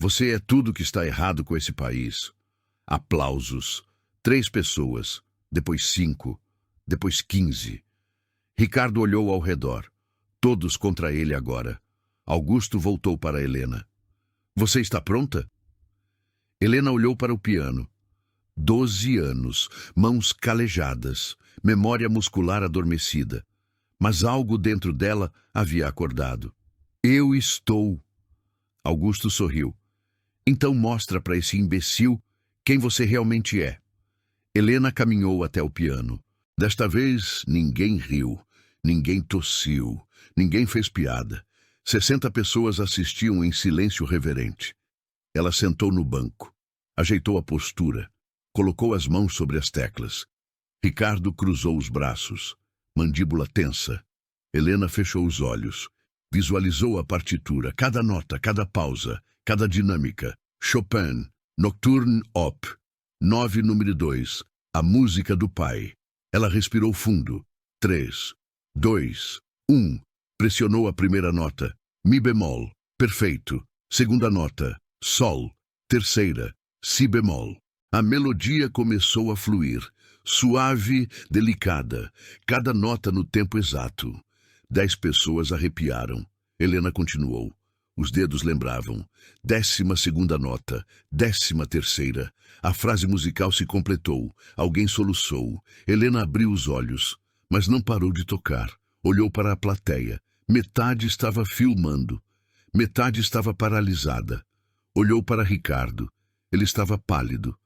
Você é tudo que está errado com esse país. Aplausos. 3 pessoas. Depois 5. Depois 15. Ricardo olhou ao redor. Todos contra ele agora. Augusto voltou para Helena. Você está pronta? Helena olhou para o piano. 12 anos, mãos calejadas, memória muscular adormecida. Mas algo dentro dela havia acordado. Eu estou. Augusto sorriu. Então mostra para esse imbecil quem você realmente é. Helena caminhou até o piano. Desta vez, ninguém riu, ninguém tossiu, ninguém fez piada. 60 pessoas assistiam em silêncio reverente. Ela sentou no banco, ajeitou a postura, colocou as mãos sobre as teclas. Ricardo cruzou os braços, mandíbula tensa. Helena fechou os olhos, visualizou a partitura, cada nota, cada pausa, cada dinâmica. Chopin, Nocturne Op. 9, número 2. A música do pai. Ela respirou fundo. 3, 2, 1. Pressionou a primeira nota. Mi bemol. Perfeito. Segunda nota. Sol. Terceira. Si bemol. A melodia começou a fluir. Suave, delicada. Cada nota no tempo exato. 10 pessoas arrepiaram. Helena continuou. Os dedos lembravam. 12ª nota, 13ª. A frase musical se completou. Alguém soluçou. Helena abriu os olhos, mas não parou de tocar. Olhou para a plateia. Metade estava filmando. Metade estava paralisada. Olhou para Ricardo. Ele estava pálido.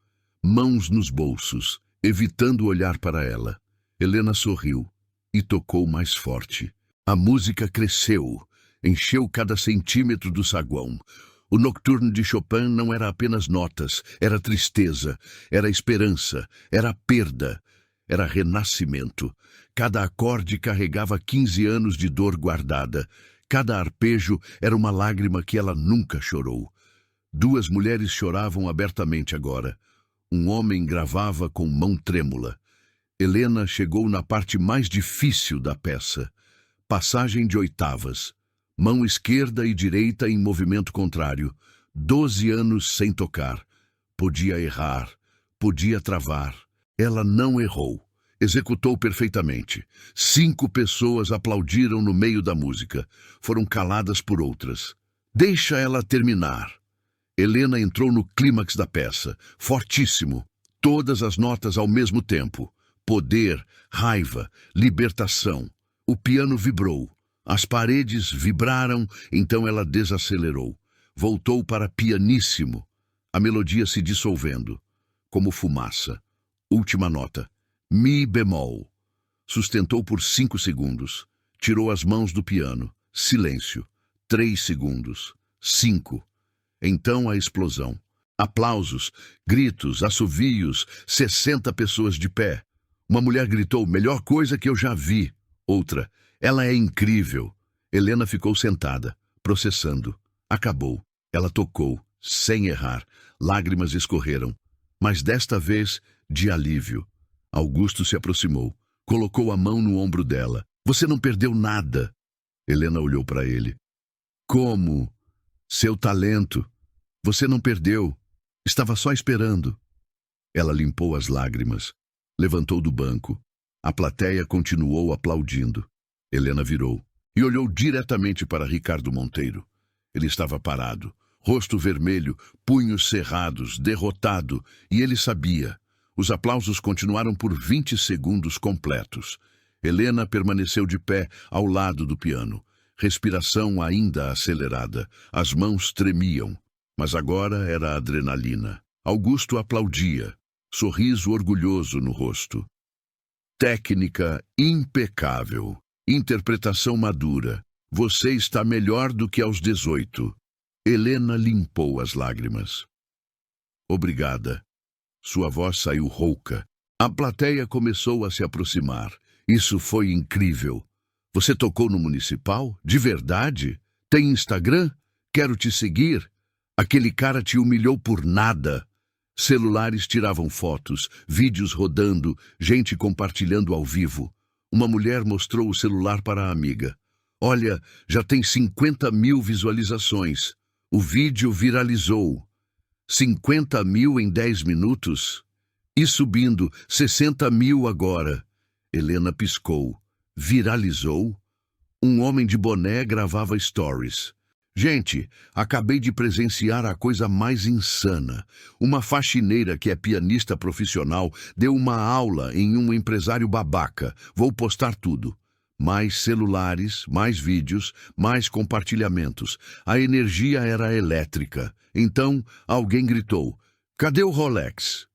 Mãos nos bolsos, evitando olhar para ela. Helena sorriu e tocou mais forte. A música cresceu. Encheu cada centímetro do saguão. O Nocturne de Chopin não era apenas notas, era tristeza, era esperança, era perda, era renascimento. Cada acorde carregava 15 anos de dor guardada. Cada arpejo era uma lágrima que ela nunca chorou. 2 mulheres choravam abertamente agora. Um homem gravava com mão trêmula. Helena chegou na parte mais difícil da peça. Passagem de oitavas. Mão esquerda e direita em movimento contrário. 12 anos sem tocar. Podia errar, podia travar. Ela não errou. Executou perfeitamente. 5 pessoas aplaudiram no meio da música. Foram caladas por outras. Deixa ela terminar. Helena entrou no clímax da peça. Fortíssimo. Todas as notas ao mesmo tempo. Poder, raiva, libertação. O piano vibrou. As paredes vibraram, então ela desacelerou. Voltou para pianíssimo. A melodia se dissolvendo, como fumaça. Última nota. Mi bemol. Sustentou por 5 segundos. Tirou as mãos do piano. Silêncio. 3 segundos. 5. Então a explosão. Aplausos, gritos, assovios, 60 pessoas de pé. Uma mulher gritou, melhor coisa que eu já vi. Outra, ela é incrível. Helena ficou sentada, processando. Acabou. Ela tocou, sem errar. Lágrimas escorreram. Mas desta vez, de alívio. Augusto se aproximou, colocou a mão no ombro dela. Você não perdeu nada. Helena olhou para ele. Como? Seu talento. Você não perdeu. Estava só esperando. Ela limpou as lágrimas. Levantou do banco. A plateia continuou aplaudindo. Helena virou e olhou diretamente para Ricardo Monteiro. Ele estava parado, rosto vermelho, punhos cerrados, derrotado, e ele sabia. Os aplausos continuaram por 20 segundos completos. Helena permaneceu de pé ao lado do piano. Respiração ainda acelerada. As mãos tremiam. Mas agora era adrenalina. Augusto aplaudia, sorriso orgulhoso no rosto. Técnica impecável. Interpretação madura. Você está melhor do que aos 18. Helena limpou as lágrimas. Obrigada. Sua voz saiu rouca. A plateia começou a se aproximar. Isso foi incrível. Você tocou no Municipal? De verdade? Tem Instagram? Quero te seguir. Aquele cara te humilhou por nada. Celulares tiravam fotos, vídeos rodando, gente compartilhando ao vivo. Uma mulher mostrou o celular para a amiga. Olha, já tem 50 mil visualizações. O vídeo viralizou. 50 mil em 10 minutos? E subindo, 60 mil agora. Helena piscou. Viralizou? Um homem de boné gravava stories. Gente, acabei de presenciar a coisa mais insana. Uma faxineira que é pianista profissional deu uma aula em um empresário babaca. Vou postar tudo. Mais celulares, mais vídeos, mais compartilhamentos. A energia era elétrica. Então, alguém gritou, cadê o Rolex?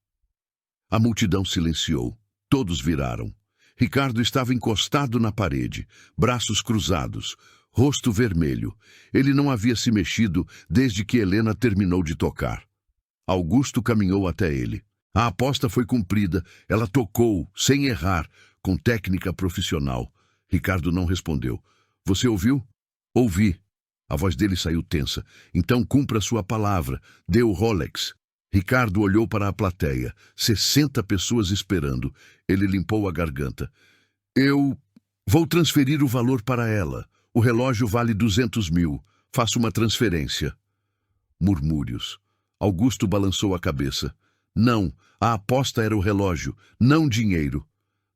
A multidão silenciou. Todos viraram. Ricardo estava encostado na parede, braços cruzados, rosto vermelho. Ele não havia se mexido desde que Helena terminou de tocar. Augusto caminhou até ele. A aposta foi cumprida. Ela tocou, sem errar, com técnica profissional. Ricardo não respondeu. Você ouviu? Ouvi. A voz dele saiu tensa. Então cumpra sua palavra. Dê o Rolex. Ricardo olhou para a plateia. 60 pessoas esperando. Ele limpou a garganta. Eu vou transferir o valor para ela. O relógio vale 200 mil. Faça uma transferência. Murmúrios. Augusto balançou a cabeça. Não, a aposta era o relógio, não dinheiro.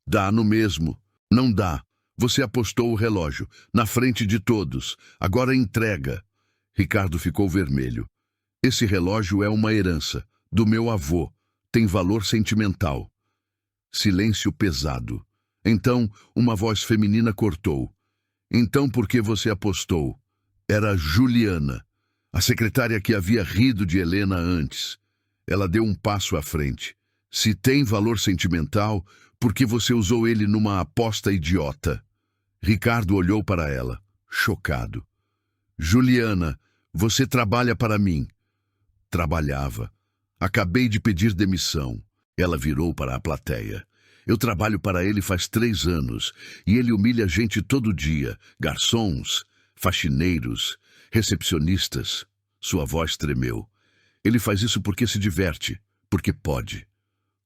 Dá no mesmo. Não dá. Você apostou o relógio, na frente de todos. Agora entrega. Ricardo ficou vermelho. Esse relógio é uma herança, do meu avô. Tem valor sentimental. Silêncio pesado. Então, uma voz feminina cortou. Então, por que você apostou? Era Juliana, a secretária que havia rido de Helena antes. Ela deu um passo à frente. Se tem valor sentimental, por que você usou ele numa aposta idiota? Ricardo olhou para ela, chocado. Juliana, você trabalha para mim. Trabalhava. Acabei de pedir demissão. Ela virou para a plateia. Eu trabalho para ele faz 3 anos, e ele humilha a gente todo dia. Garçons, faxineiros, recepcionistas. Sua voz tremeu. Ele faz isso porque se diverte, porque pode.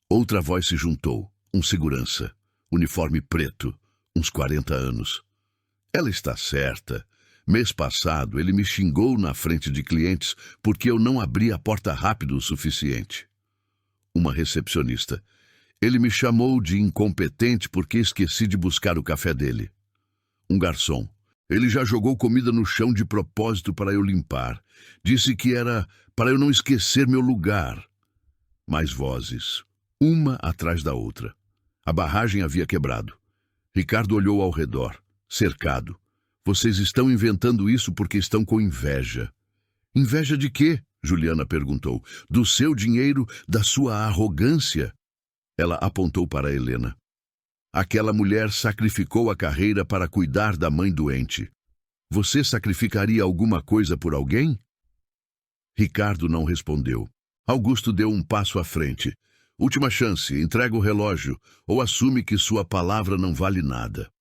Outra voz se juntou, um segurança, uniforme preto, uns 40 anos. Ela está certa. Mês passado, ele me xingou na frente de clientes porque eu não abri a porta rápido o suficiente. Uma recepcionista. Ele me chamou de incompetente porque esqueci de buscar o café dele. Um garçom. Ele já jogou comida no chão de propósito para eu limpar. Disse que era para eu não esquecer meu lugar. Mais vozes, uma atrás da outra. A barragem havia quebrado. Ricardo olhou ao redor, cercado. Vocês estão inventando isso porque estão com inveja. Inveja de quê? Juliana perguntou. Do seu dinheiro, da sua arrogância? Ela apontou para Helena. Aquela mulher sacrificou a carreira para cuidar da mãe doente. Você sacrificaria alguma coisa por alguém? Ricardo não respondeu. Augusto deu um passo à frente. Última chance, entrega o relógio ou assume que sua palavra não vale nada.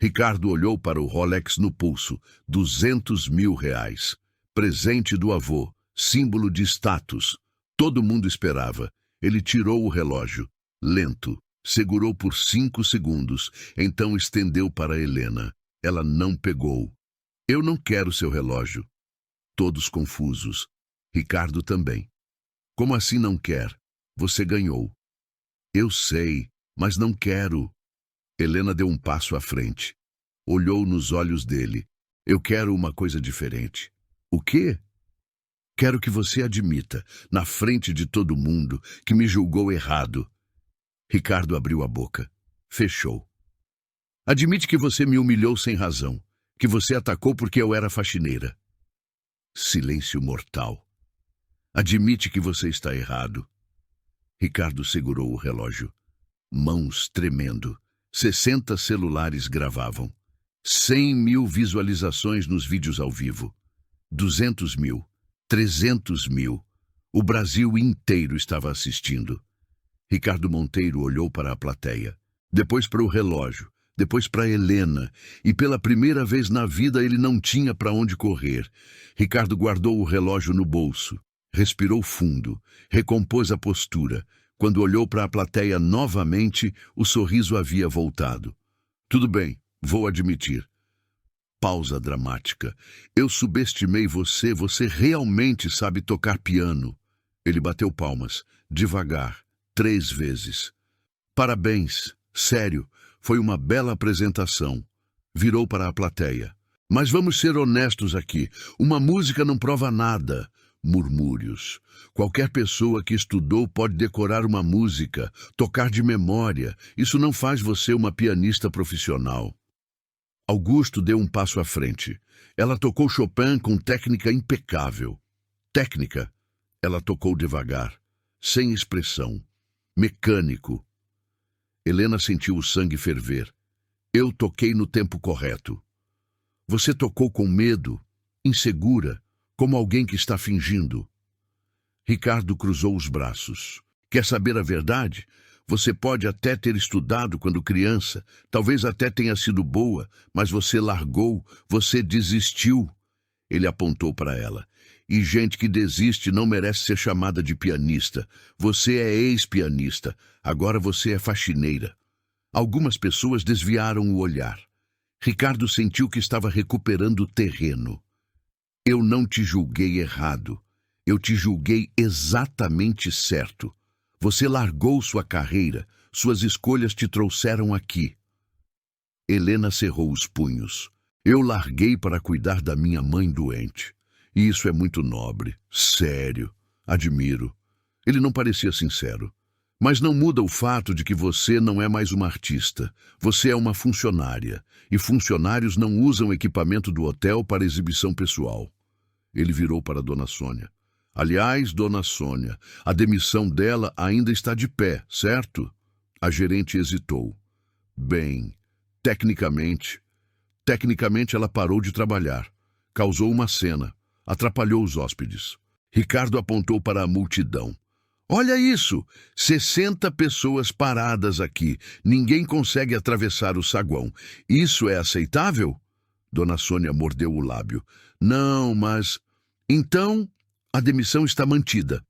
Ricardo olhou para o Rolex no pulso. 200 mil reais. Presente do avô, símbolo de status. Todo mundo esperava. Ele tirou o relógio. Lento. Segurou por 5 segundos. Então estendeu para Helena. Ela não pegou. Eu não quero seu relógio. Todos confusos. Ricardo também. Como assim não quer? Você ganhou. Eu sei, mas não quero. Helena deu um passo à frente. Olhou nos olhos dele. Eu quero uma coisa diferente. O quê? Quero que você admita, na frente de todo mundo, que me julgou errado. Ricardo abriu a boca. Fechou. Admite que você me humilhou sem razão, que você atacou porque eu era faxineira. Silêncio mortal. Admite que você está errado. Ricardo segurou o relógio. Mãos tremendo. 60 celulares gravavam. 100 mil visualizações nos vídeos ao vivo. 200 mil. 300 mil. O Brasil inteiro estava assistindo. Ricardo Monteiro olhou para a plateia. Depois para o relógio. Depois para Helena. E pela primeira vez na vida ele não tinha para onde correr. Ricardo guardou o relógio no bolso. Respirou fundo. Recompôs a postura. Quando olhou para a plateia novamente, o sorriso havia voltado. Tudo bem, vou admitir. Pausa dramática. Eu subestimei você, você realmente sabe tocar piano. Ele bateu palmas, devagar, 3 vezes. Parabéns, sério, foi uma bela apresentação. Virou para a plateia. Mas vamos ser honestos aqui, uma música não prova nada. Murmúrios. Qualquer pessoa que estudou pode decorar uma música, tocar de memória. Isso não faz você uma pianista profissional. Augusto deu um passo à frente. Ela tocou Chopin com técnica impecável. Técnica. Ela tocou devagar, sem expressão. Mecânico. Helena sentiu o sangue ferver. Eu toquei no tempo correto. Você tocou com medo, insegura, como alguém que está fingindo. Ricardo cruzou os braços. Quer saber a verdade? Você pode até ter estudado quando criança, talvez até tenha sido boa, mas você largou, você desistiu. Ele apontou para ela. E gente que desiste não merece ser chamada de pianista. Você é ex-pianista, agora você é faxineira. Algumas pessoas desviaram o olhar. Ricardo sentiu que estava recuperando terreno. Eu não te julguei errado. Eu te julguei exatamente certo. Você largou sua carreira. Suas escolhas te trouxeram aqui. Helena cerrou os punhos. Eu larguei para cuidar da minha mãe doente. E isso é muito nobre. Sério. Admiro. Ele não parecia sincero. Mas não muda o fato de que você não é mais uma artista. Você é uma funcionária. E funcionários não usam equipamento do hotel para exibição pessoal. Ele virou para Dona Sônia. Aliás, Dona Sônia, a demissão dela ainda está de pé, certo? A gerente hesitou. Bem, tecnicamente ela parou de trabalhar. Causou uma cena. Atrapalhou os hóspedes. Ricardo apontou para a multidão. Olha isso! 60 pessoas paradas aqui. Ninguém consegue atravessar o saguão. Isso é aceitável? Dona Sônia mordeu o lábio. Não, mas... Então, a demissão está mantida.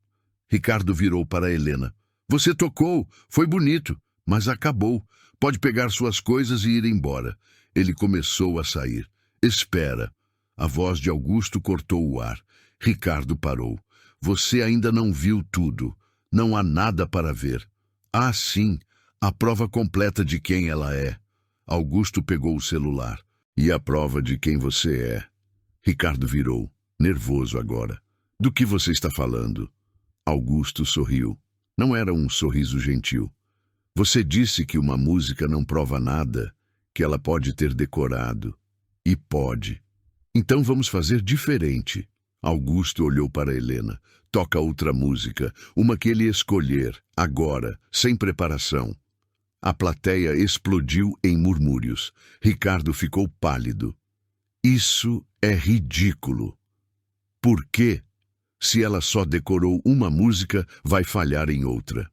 Ricardo virou para Helena. Você tocou, foi bonito, mas acabou. Pode pegar suas coisas e ir embora. Ele começou a sair. Espera. A voz de Augusto cortou o ar. Ricardo parou. Você ainda não viu tudo. Não há nada para ver. Ah, sim, a prova completa de quem ela é. Augusto pegou o celular. E a prova de quem você é? Ricardo virou, nervoso agora. Do que você está falando? Augusto sorriu. Não era um sorriso gentil. Você disse que uma música não prova nada, que ela pode ter decorado. E pode. Então vamos fazer diferente. Augusto olhou para Helena. Toca outra música, uma que ele escolher, agora, sem preparação. A plateia explodiu em murmúrios. Ricardo ficou pálido. Isso é ridículo. Por quê? Se ela só decorou uma música, vai falhar em outra.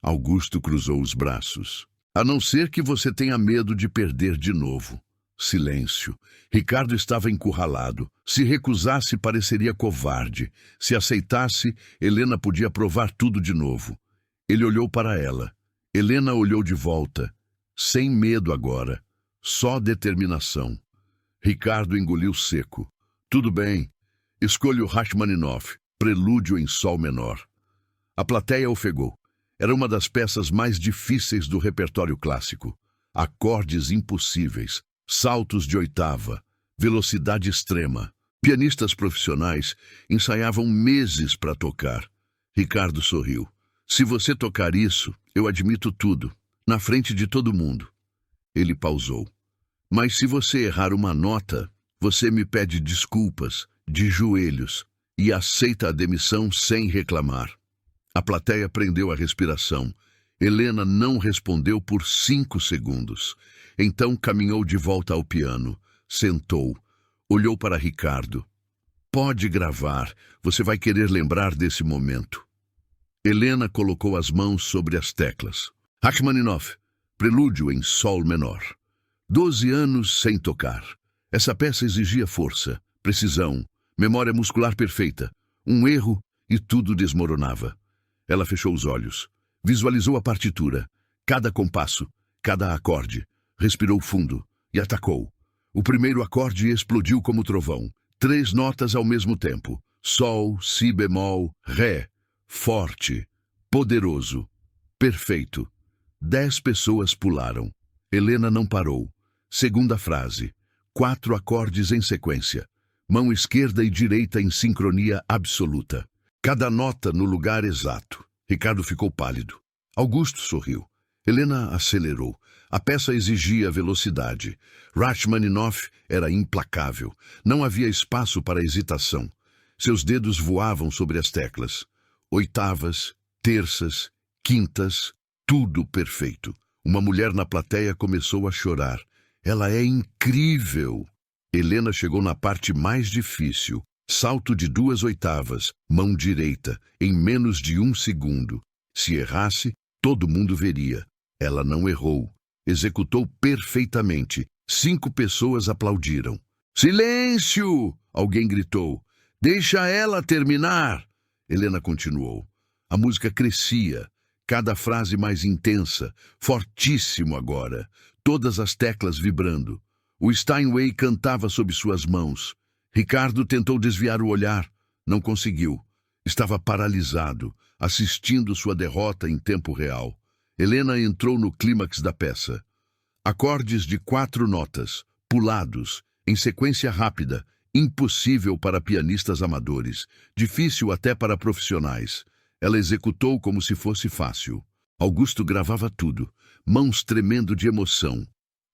Augusto cruzou os braços. A não ser que você tenha medo de perder de novo. Silêncio. Ricardo estava encurralado. Se recusasse, pareceria covarde. Se aceitasse, Helena podia provar tudo de novo. Ele olhou para ela. Helena olhou de volta. Sem medo agora. Só determinação. Ricardo engoliu seco. Tudo bem. Escolho Rachmaninoff, Prelúdio em Sol menor. A plateia ofegou. Era uma das peças mais difíceis do repertório clássico. Acordes impossíveis, saltos de oitava, velocidade extrema. Pianistas profissionais ensaiavam meses para tocar. Ricardo sorriu. Se você tocar isso, eu admito tudo, na frente de todo mundo. Ele pausou. Mas se você errar uma nota, você me pede desculpas, de joelhos, e aceita a demissão sem reclamar. A plateia prendeu a respiração. Helena não respondeu por 5 segundos. Então caminhou de volta ao piano, sentou, olhou para Ricardo. Pode gravar, você vai querer lembrar desse momento. Helena colocou as mãos sobre as teclas. Rachmaninoff, Prelúdio em Sol menor. 12 anos sem tocar. Essa peça exigia força, precisão, memória muscular perfeita. Um erro e tudo desmoronava. Ela fechou os olhos, visualizou a partitura, cada compasso, cada acorde, respirou fundo e atacou. O primeiro acorde explodiu como trovão. 3 notas ao mesmo tempo. Sol, si bemol, ré. Forte, poderoso, perfeito. 10 pessoas pularam. Helena não parou. Segunda frase. 4 acordes em sequência. Mão esquerda e direita em sincronia absoluta. Cada nota no lugar exato. Ricardo ficou pálido. Augusto sorriu. Helena acelerou. A peça exigia velocidade. Rachmaninoff era implacável. Não havia espaço para hesitação. Seus dedos voavam sobre as teclas. Oitavas, terças, quintas, tudo perfeito. Uma mulher na plateia começou a chorar. Ela é incrível! Helena chegou na parte mais difícil. Salto de 2 oitavas, mão direita, em menos de 1 segundo. Se errasse, todo mundo veria. Ela não errou. Executou perfeitamente. 5 pessoas aplaudiram. Silêncio! Alguém gritou. Deixa ela terminar! Helena continuou. A música crescia. Cada frase mais intensa, fortíssimo agora. Todas as teclas vibrando. O Steinway cantava sob suas mãos. Ricardo tentou desviar o olhar. Não conseguiu. Estava paralisado, assistindo sua derrota em tempo real. Helena entrou no clímax da peça. Acordes de 4 notas, pulados, em sequência rápida, impossível para pianistas amadores, difícil até para profissionais. Ela executou como se fosse fácil. Augusto gravava tudo, mãos tremendo de emoção.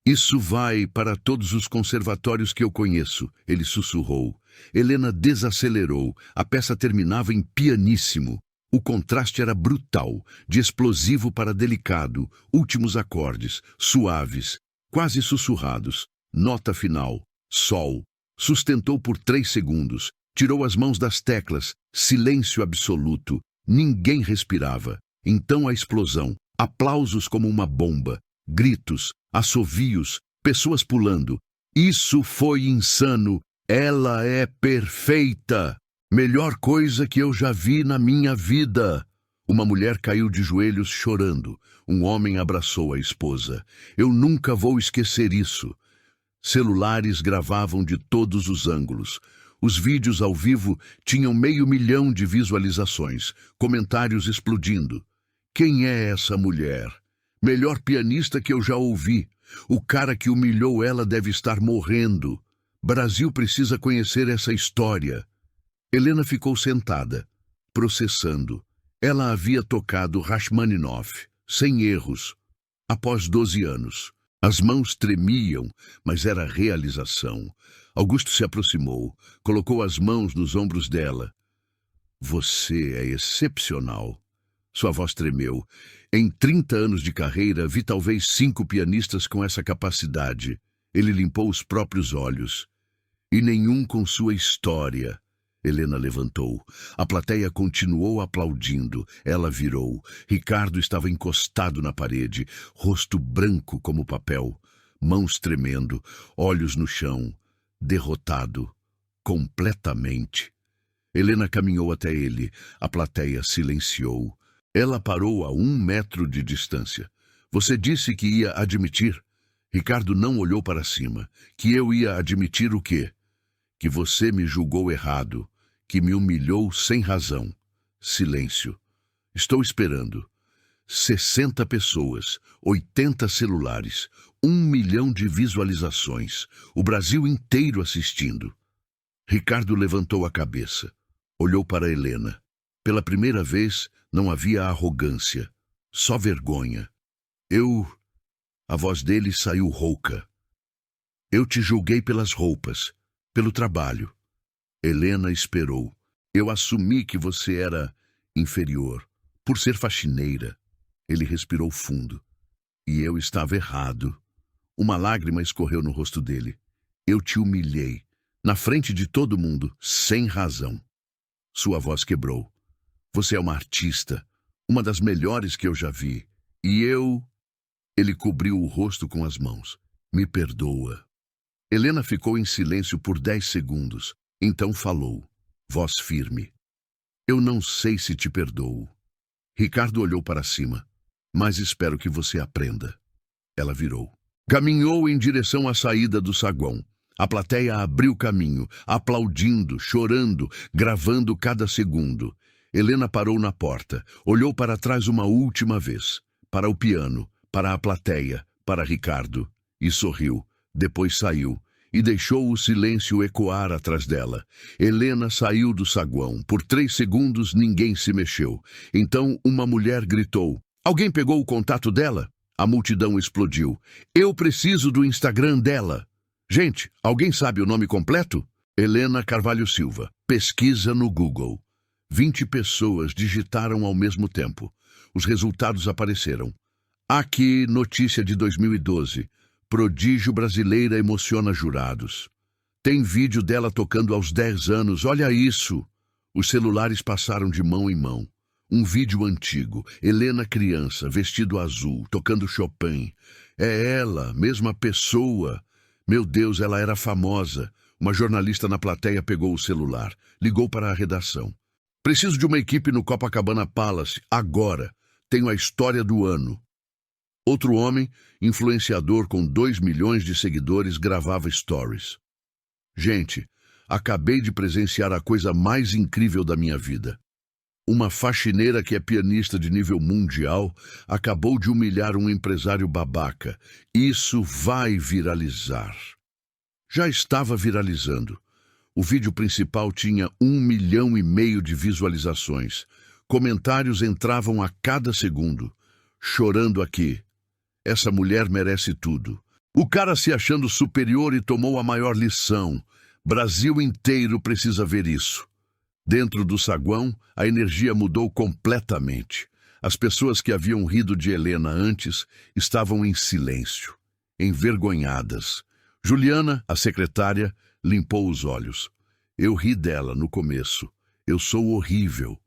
Isso vai para todos os conservatórios que eu conheço, ele sussurrou. Helena desacelerou, a peça terminava em pianíssimo. O contraste era brutal, de explosivo para delicado, últimos acordes, suaves, quase sussurrados. Nota final, sol. Sustentou por 3 segundos, tirou as mãos das teclas, silêncio absoluto. Ninguém respirava. Então a explosão, aplausos como uma bomba, gritos, assovios, pessoas pulando. Isso foi insano. Ela é perfeita. Melhor coisa que eu já vi na minha vida. Uma mulher caiu de joelhos chorando. Um homem abraçou a esposa. Eu nunca vou esquecer isso. Celulares gravavam de todos os ângulos. Os vídeos ao vivo tinham 500 mil de visualizações, comentários explodindo. Quem é essa mulher? Melhor pianista que eu já ouvi. O cara que humilhou ela deve estar morrendo. Brasil precisa conhecer essa história. Helena ficou sentada, processando. Ela havia tocado Rachmaninoff, sem erros, após 12 anos. As mãos tremiam, mas era realização. Augusto se aproximou, colocou as mãos nos ombros dela. Você é excepcional. Sua voz tremeu. Em 30 anos de carreira, vi talvez 5 pianistas com essa capacidade. Ele limpou os próprios olhos. E nenhum com sua história. Helena levantou. A plateia continuou aplaudindo. Ela virou. Ricardo estava encostado na parede, rosto branco como papel, mãos tremendo, olhos no chão, derrotado, completamente. Helena caminhou até ele. A plateia silenciou. Ela parou a 1 metro de distância. Você disse que ia admitir? Ricardo não olhou para cima. Que eu ia admitir o quê? Que você me julgou errado, que me humilhou sem razão. Silêncio. Estou esperando. 60 pessoas, 80 celulares, 1 milhão de visualizações, o Brasil inteiro assistindo. Ricardo levantou a cabeça, olhou para Helena. Pela primeira vez, não havia arrogância, só vergonha. A voz dele saiu rouca. Eu te julguei pelas roupas, pelo trabalho. Helena esperou. Eu assumi que você era inferior, por ser faxineira. Ele respirou fundo. E eu estava errado. Uma lágrima escorreu no rosto dele. Eu te humilhei, na frente de todo mundo, sem razão. Sua voz quebrou. Você é uma artista, uma das melhores que eu já vi. E eu... Ele cobriu o rosto com as mãos. Me perdoa. Helena ficou em silêncio por 10 segundos. Então falou, voz firme. Eu não sei se te perdoo. Ricardo olhou para cima. Mas espero que você aprenda. Ela virou. Caminhou em direção à saída do saguão. A plateia abriu caminho, aplaudindo, chorando, gravando cada segundo. Helena parou na porta, olhou para trás uma última vez. Para o piano, para a plateia, para Ricardo. E sorriu. Depois saiu. E deixou o silêncio ecoar atrás dela. Helena saiu do saguão. Por 3 segundos ninguém se mexeu. Então uma mulher gritou. Alguém pegou o contato dela? A multidão explodiu. Eu preciso do Instagram dela. Gente, alguém sabe o nome completo? Helena Carvalho Silva. Pesquisa no Google. 20 pessoas digitaram ao mesmo tempo. Os resultados apareceram. Aqui, notícia de 2012. Prodígio brasileira emociona jurados. Tem vídeo dela tocando aos 10 anos, olha isso! Os celulares passaram de mão em mão. Um vídeo antigo, Helena criança, vestido azul, tocando Chopin. É ela, mesma pessoa. Meu Deus, ela era famosa. Uma jornalista na plateia pegou o celular, ligou para a redação. Preciso de uma equipe no Copacabana Palace, agora. Tenho a história do ano. Outro homem, influenciador com 2 milhões de seguidores, gravava stories. Gente, acabei de presenciar a coisa mais incrível da minha vida. Uma faxineira que é pianista de nível mundial acabou de humilhar um empresário babaca. Isso vai viralizar. Já estava viralizando. O vídeo principal tinha 1,5 milhão de visualizações. Comentários entravam a cada segundo. Chorando aqui. Essa mulher merece tudo. O cara se achando superior e tomou a maior lição. Brasil inteiro precisa ver isso. Dentro do saguão, a energia mudou completamente. As pessoas que haviam rido de Helena antes estavam em silêncio, envergonhadas. Juliana, a secretária, limpou os olhos. Eu ri dela no começo. Eu sou horrível.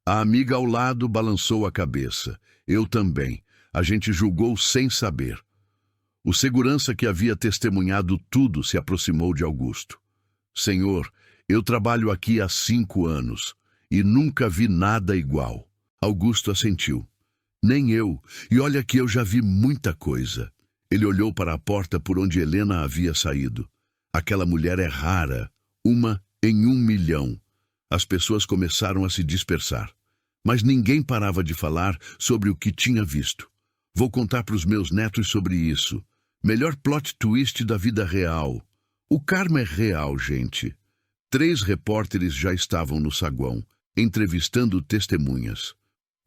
A amiga ao lado balançou a cabeça. Eu também. A gente julgou sem saber. O segurança que havia testemunhado tudo se aproximou de Augusto. Senhor, eu trabalho aqui há 5 anos e nunca vi nada igual. Augusto assentiu. Nem eu, e olha que eu já vi muita coisa. Ele olhou para a porta por onde Helena havia saído. Aquela mulher é rara, 1 em 1 milhão. As pessoas começaram a se dispersar. Mas ninguém parava de falar sobre o que tinha visto. Vou contar para os meus netos sobre isso. Melhor plot twist da vida real. O karma é real, gente. 3 repórteres já estavam no saguão, entrevistando testemunhas.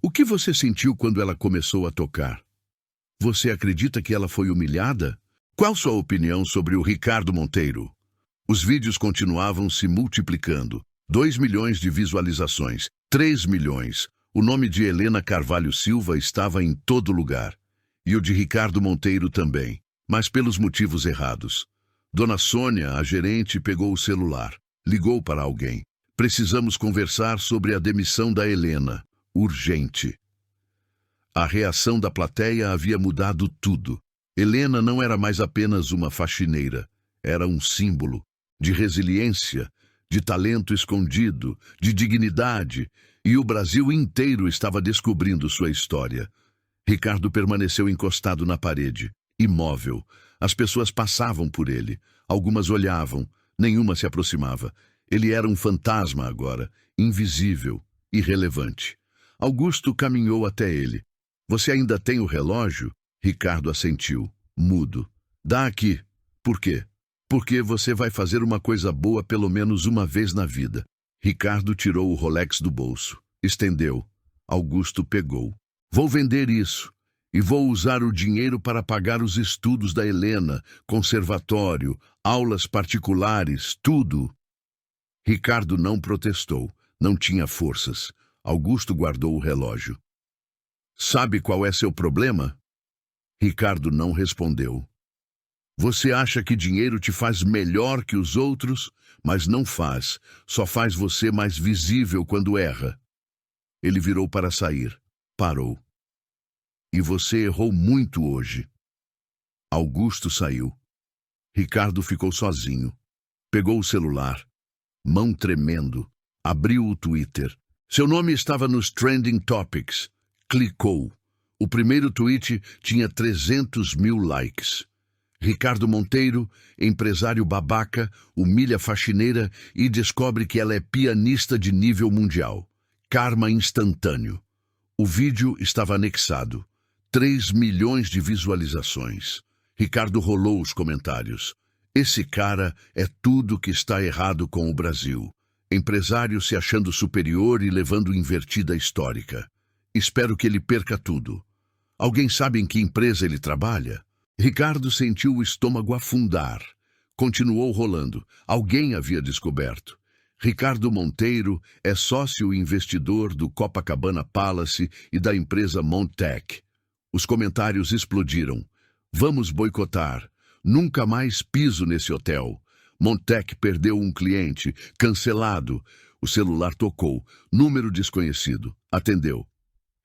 O que você sentiu quando ela começou a tocar? Você acredita que ela foi humilhada? Qual sua opinião sobre o Ricardo Monteiro? Os vídeos continuavam se multiplicando. 2 milhões de visualizações, 3 milhões. O nome de Helena Carvalho Silva estava em todo lugar. E o de Ricardo Monteiro também, mas pelos motivos errados. Dona Sônia, a gerente, pegou o celular. Ligou para alguém. Precisamos conversar sobre a demissão da Helena. Urgente. A reação da plateia havia mudado tudo. Helena não era mais apenas uma faxineira. Era um símbolo de resiliência, de talento escondido, de dignidade, e o Brasil inteiro estava descobrindo sua história. Ricardo permaneceu encostado na parede, imóvel. As pessoas passavam por ele. Algumas olhavam, nenhuma se aproximava. Ele era um fantasma agora, invisível, irrelevante. Augusto caminhou até ele. Você ainda tem o relógio? Ricardo assentiu, mudo. Dá aqui. Por quê? Porque você vai fazer uma coisa boa pelo menos uma vez na vida. Ricardo tirou o Rolex do bolso. Estendeu. Augusto pegou. Vou vender isso. E vou usar o dinheiro para pagar os estudos da Helena, conservatório, aulas particulares, tudo. Ricardo não protestou. Não tinha forças. Augusto guardou o relógio. Sabe qual é seu problema? Ricardo não respondeu. Você acha que dinheiro te faz melhor que os outros, mas não faz. Só faz você mais visível quando erra. Ele virou para sair. Parou. E você errou muito hoje. Augusto saiu. Ricardo ficou sozinho. Pegou o celular. Mão tremendo. Abriu o Twitter. Seu nome estava nos Trending Topics. Clicou. O primeiro tweet tinha 300 mil likes. Ricardo Monteiro, empresário babaca, humilha faxineira e descobre que ela é pianista de nível mundial. Karma instantâneo. O vídeo estava anexado. 3 milhões de visualizações. Ricardo rolou os comentários. Esse cara é tudo que está errado com o Brasil. Empresário se achando superior e levando invertida histórica. Espero que ele perca tudo. Alguém sabe em que empresa ele trabalha? Ricardo sentiu o estômago afundar. Continuou rolando. Alguém havia descoberto. Ricardo Monteiro é sócio investidor do Copacabana Palace e da empresa Montec. Os comentários explodiram. Vamos boicotar. Nunca mais piso nesse hotel. Montec perdeu um cliente. Cancelado. O celular tocou. Número desconhecido. Atendeu.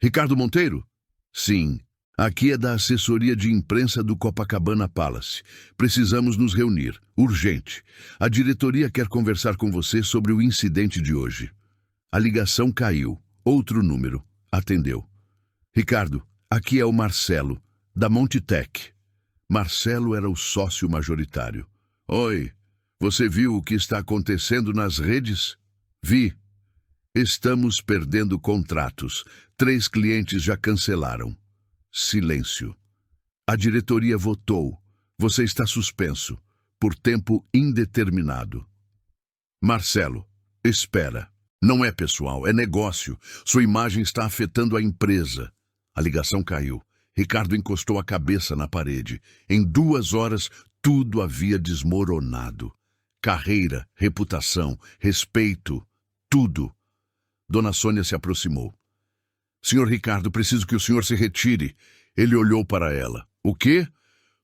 Ricardo Monteiro? Sim. Aqui é da assessoria de imprensa do Copacabana Palace. Precisamos nos reunir. Urgente. A diretoria quer conversar com você sobre o incidente de hoje. A ligação caiu. Outro número. Atendeu. Ricardo, aqui é o Marcelo, da Montec. Marcelo era o sócio majoritário. Oi, você viu o que está acontecendo nas redes? Vi. Estamos perdendo contratos. 3 clientes já cancelaram. Silêncio. A diretoria votou. Você está suspenso, por tempo indeterminado. Marcelo, espera. Não é pessoal, é negócio. Sua imagem está afetando a empresa. A ligação caiu. Ricardo encostou a cabeça na parede. Em 2 horas, tudo havia desmoronado. Carreira, reputação, respeito, tudo. Dona Sônia se aproximou. Senhor Ricardo, preciso que o senhor se retire. Ele olhou para ela. O quê?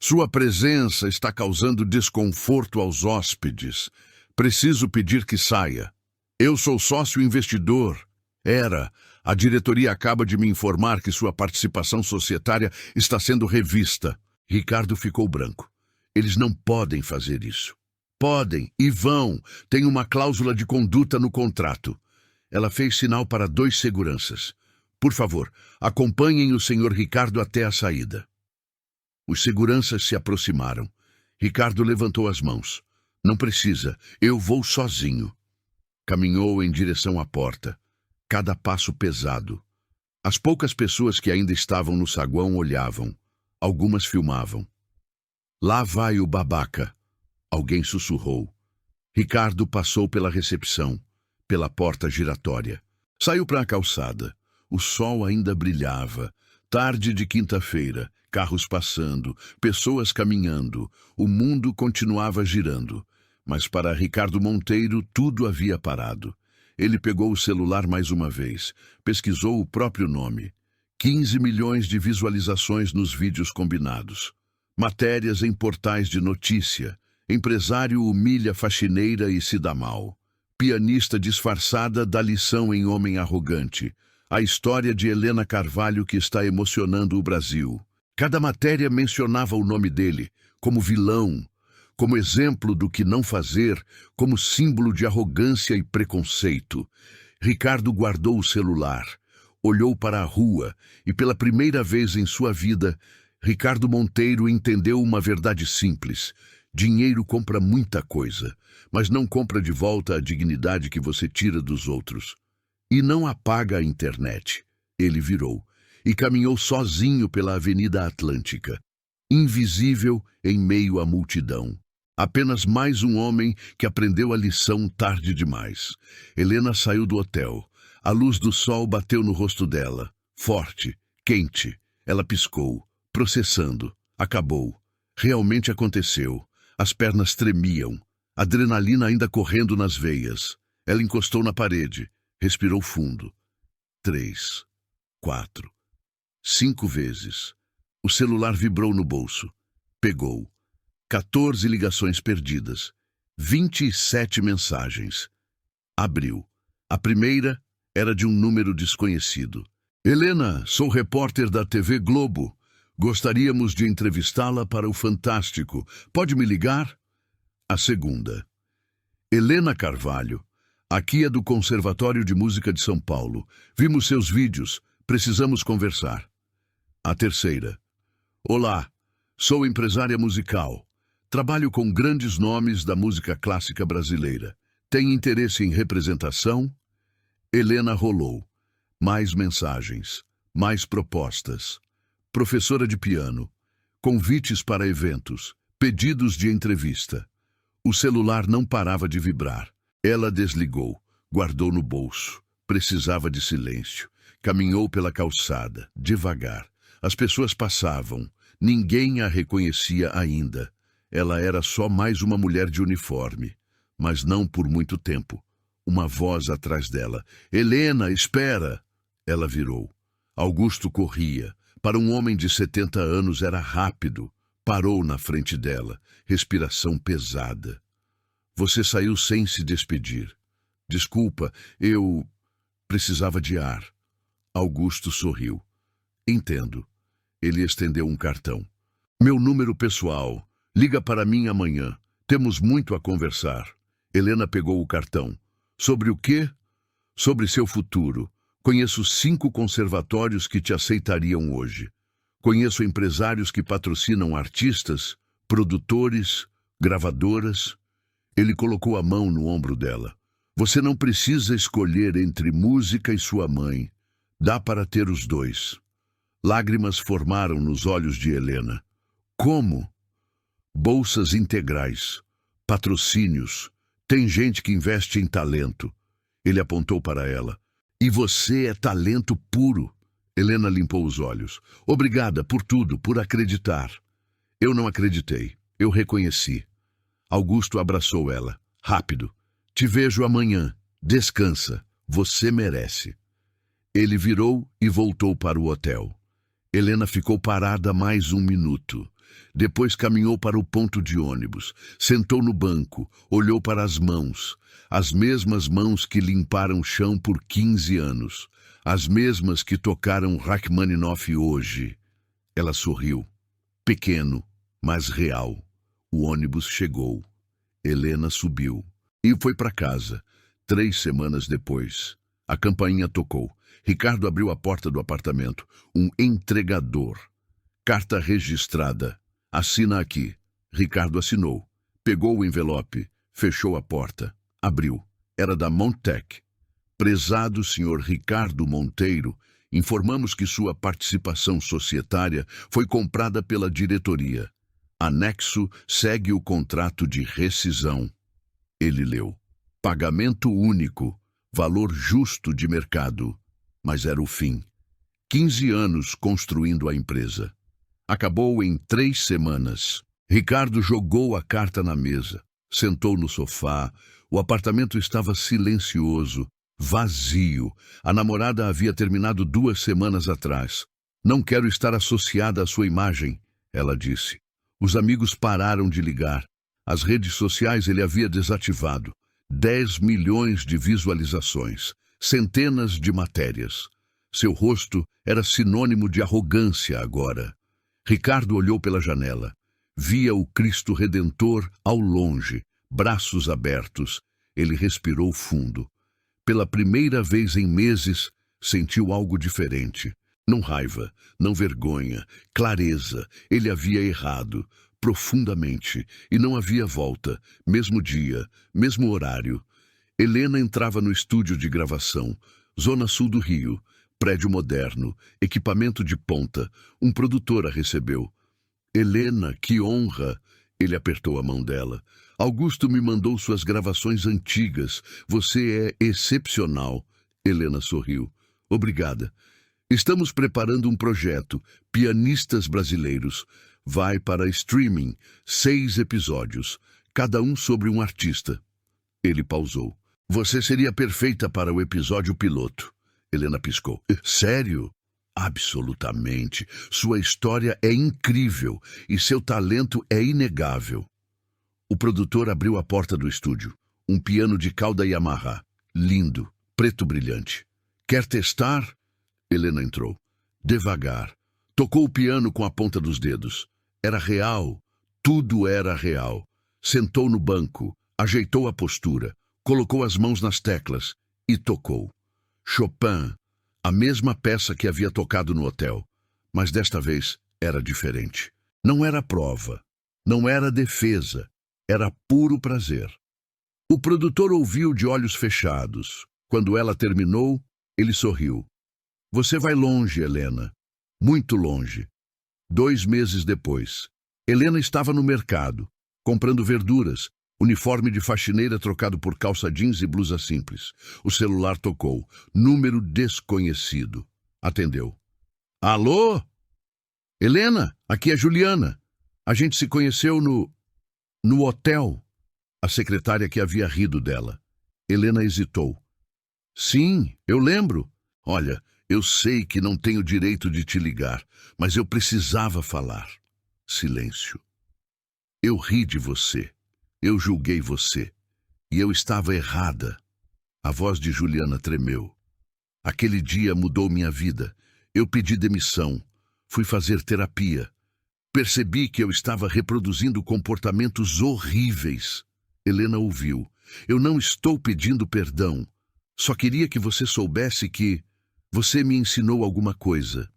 Sua presença está causando desconforto aos hóspedes. Preciso pedir que saia. Eu sou sócio investidor. Era. A diretoria acaba de me informar que sua participação societária está sendo revista. Ricardo ficou branco. Eles não podem fazer isso. Podem e vão. Tem uma cláusula de conduta no contrato. Ela fez sinal para 2 seguranças. Por favor, acompanhem o senhor Ricardo até a saída. Os seguranças se aproximaram. Ricardo levantou as mãos. Não precisa, eu vou sozinho. Caminhou em direção à porta. Cada passo pesado. As poucas pessoas que ainda estavam no saguão olhavam. Algumas filmavam. Lá vai o babaca. Alguém sussurrou. Ricardo passou pela recepção, pela porta giratória. Saiu para a calçada. O sol ainda brilhava. Tarde de quinta-feira, carros passando, pessoas caminhando. O mundo continuava girando. Mas para Ricardo Monteiro tudo havia parado. Ele pegou o celular mais uma vez. Pesquisou o próprio nome. 15 milhões de visualizações nos vídeos combinados. Matérias em portais de notícia, Empresário humilha faxineira e se dá mal. Pianista disfarçada dá lição em homem arrogante. A história de Helena Carvalho que está emocionando o Brasil. Cada matéria mencionava o nome dele, como vilão, como exemplo do que não fazer, como símbolo de arrogância e preconceito. Ricardo guardou o celular, olhou para a rua e, pela primeira vez em sua vida, Ricardo Monteiro entendeu uma verdade simples. Dinheiro compra muita coisa, mas não compra de volta a dignidade que você tira dos outros. E não apaga a internet. Ele virou e caminhou sozinho pela Avenida Atlântica, invisível em meio à multidão. Apenas mais um homem que aprendeu a lição tarde demais. Helena saiu do hotel. A luz do sol bateu no rosto dela. Forte, quente. Ela piscou, processando. Acabou. Realmente aconteceu. As pernas tremiam. Adrenalina ainda correndo nas veias. Ela encostou na parede. Respirou fundo. 3, 4, 5 vezes. O celular vibrou no bolso. Pegou. 14 ligações perdidas. 27 mensagens. Abriu. A primeira era de um número desconhecido. Helena, sou repórter da TV Globo. Gostaríamos de entrevistá-la para o Fantástico. Pode me ligar? A segunda. Helena Carvalho. Aqui é do Conservatório de Música de São Paulo. Vimos seus vídeos. Precisamos conversar. A terceira. Olá, sou empresária musical. Trabalho com grandes nomes da música clássica brasileira. Tem interesse em representação? Helena rolou. Mais mensagens. Mais propostas. Professora de piano. Convites para eventos. Pedidos de entrevista. O celular não parava de vibrar. Ela desligou. Guardou no bolso. Precisava de silêncio. Caminhou pela calçada, devagar. As pessoas passavam. Ninguém a reconhecia ainda. Ela era só mais uma mulher de uniforme. Mas não por muito tempo. Uma voz atrás dela. Helena, espera! Ela virou. Augusto corria. Para um homem de 70 anos era rápido. Parou na frente dela. Respiração pesada. Você saiu sem se despedir. Desculpa, eu precisava de ar. Augusto sorriu. Entendo. Ele estendeu um cartão. Meu número pessoal. Liga para mim amanhã. Temos muito a conversar. Helena pegou o cartão. Sobre o quê? Sobre seu futuro. Conheço 5 conservatórios que te aceitariam hoje. Conheço empresários que patrocinam artistas, produtores, gravadoras. Ele colocou a mão no ombro dela. Você não precisa escolher entre música e sua mãe. Dá para ter os dois. Lágrimas formaram nos olhos de Helena. Como? Bolsas integrais, patrocínios, tem gente que investe em talento. Ele apontou para ela. E você é talento puro. Helena limpou os olhos. Obrigada por tudo, por acreditar. Eu não acreditei, eu reconheci. Augusto abraçou ela. Rápido. Te vejo amanhã. Descansa. Você merece. Ele virou e voltou para o hotel. Helena ficou parada mais um minuto. Depois caminhou para o ponto de ônibus. Sentou no banco, olhou para as mesmas mãos que limparam o chão por 15 anos. As mesmas que tocaram Rachmaninoff hoje. Ela sorriu. Pequeno, mas real. O ônibus chegou. Helena subiu. E foi para casa. 3 semanas depois. A campainha tocou. Ricardo abriu a porta do apartamento. Um entregador. Carta registrada. Assina aqui. Ricardo assinou. Pegou o envelope. Fechou a porta. Abriu. Era da Montec. Prezado Sr. Ricardo Monteiro, informamos que sua participação societária foi comprada pela diretoria. Anexo segue o contrato de rescisão. Ele leu. Pagamento único. Valor justo de mercado. Mas era o fim. 15 anos construindo a empresa. Acabou em 3 semanas. Ricardo jogou a carta na mesa. Sentou no sofá. O apartamento estava silencioso, vazio. A namorada havia terminado 2 semanas atrás. Não quero estar associada à sua imagem, ela disse. Os amigos pararam de ligar. As redes sociais ele havia desativado. 10 milhões de visualizações, centenas de matérias. Seu rosto era sinônimo de arrogância agora. Ricardo olhou pela janela. Via o Cristo Redentor ao longe, braços abertos. Ele respirou fundo. Pela primeira vez em meses, sentiu algo diferente. Não raiva, não vergonha, clareza. Ele havia errado, profundamente, e não havia volta. Mesmo dia, mesmo horário. Helena entrava no estúdio de gravação, zona sul do Rio, prédio moderno, equipamento de ponta. Um produtor a recebeu. Helena, que honra! Ele apertou a mão dela. Augusto me mandou suas gravações antigas. Você é excepcional. Helena sorriu. Obrigada. Estamos preparando um projeto, Pianistas Brasileiros. Vai para streaming, 6 episódios, cada um sobre um artista. Ele pausou. Você seria perfeita para o episódio piloto. Helena piscou. Sério? Absolutamente. Sua história é incrível e seu talento é inegável. O produtor abriu a porta do estúdio. Um piano de cauda Yamaha. Lindo, preto brilhante. Quer testar? Helena entrou. Devagar. Tocou o piano com a ponta dos dedos. Era real. Tudo era real. Sentou no banco. Ajeitou a postura. Colocou as mãos nas teclas. E tocou. Chopin. A mesma peça que havia tocado no hotel. Mas desta vez era diferente. Não era prova. Não era defesa. Era puro prazer. O produtor ouviu de olhos fechados. Quando ela terminou, ele sorriu. Você vai longe, Helena. Muito longe. 2 meses depois, Helena estava no mercado, comprando verduras, uniforme de faxineira trocado por calça jeans e blusa simples. O celular tocou. Número desconhecido. Atendeu. Alô? Helena, aqui é Juliana. A gente se conheceu no hotel. A secretária que havia rido dela. Helena hesitou. Sim, eu lembro. Olha, eu sei que não tenho direito de te ligar, mas eu precisava falar. Silêncio. Eu ri de você. Eu julguei você. E eu estava errada. A voz de Juliana tremeu. Aquele dia mudou minha vida. Eu pedi demissão. Fui fazer terapia. Percebi que eu estava reproduzindo comportamentos horríveis. Helena ouviu. Eu não estou pedindo perdão. Só queria que você soubesse que você me ensinou alguma coisa.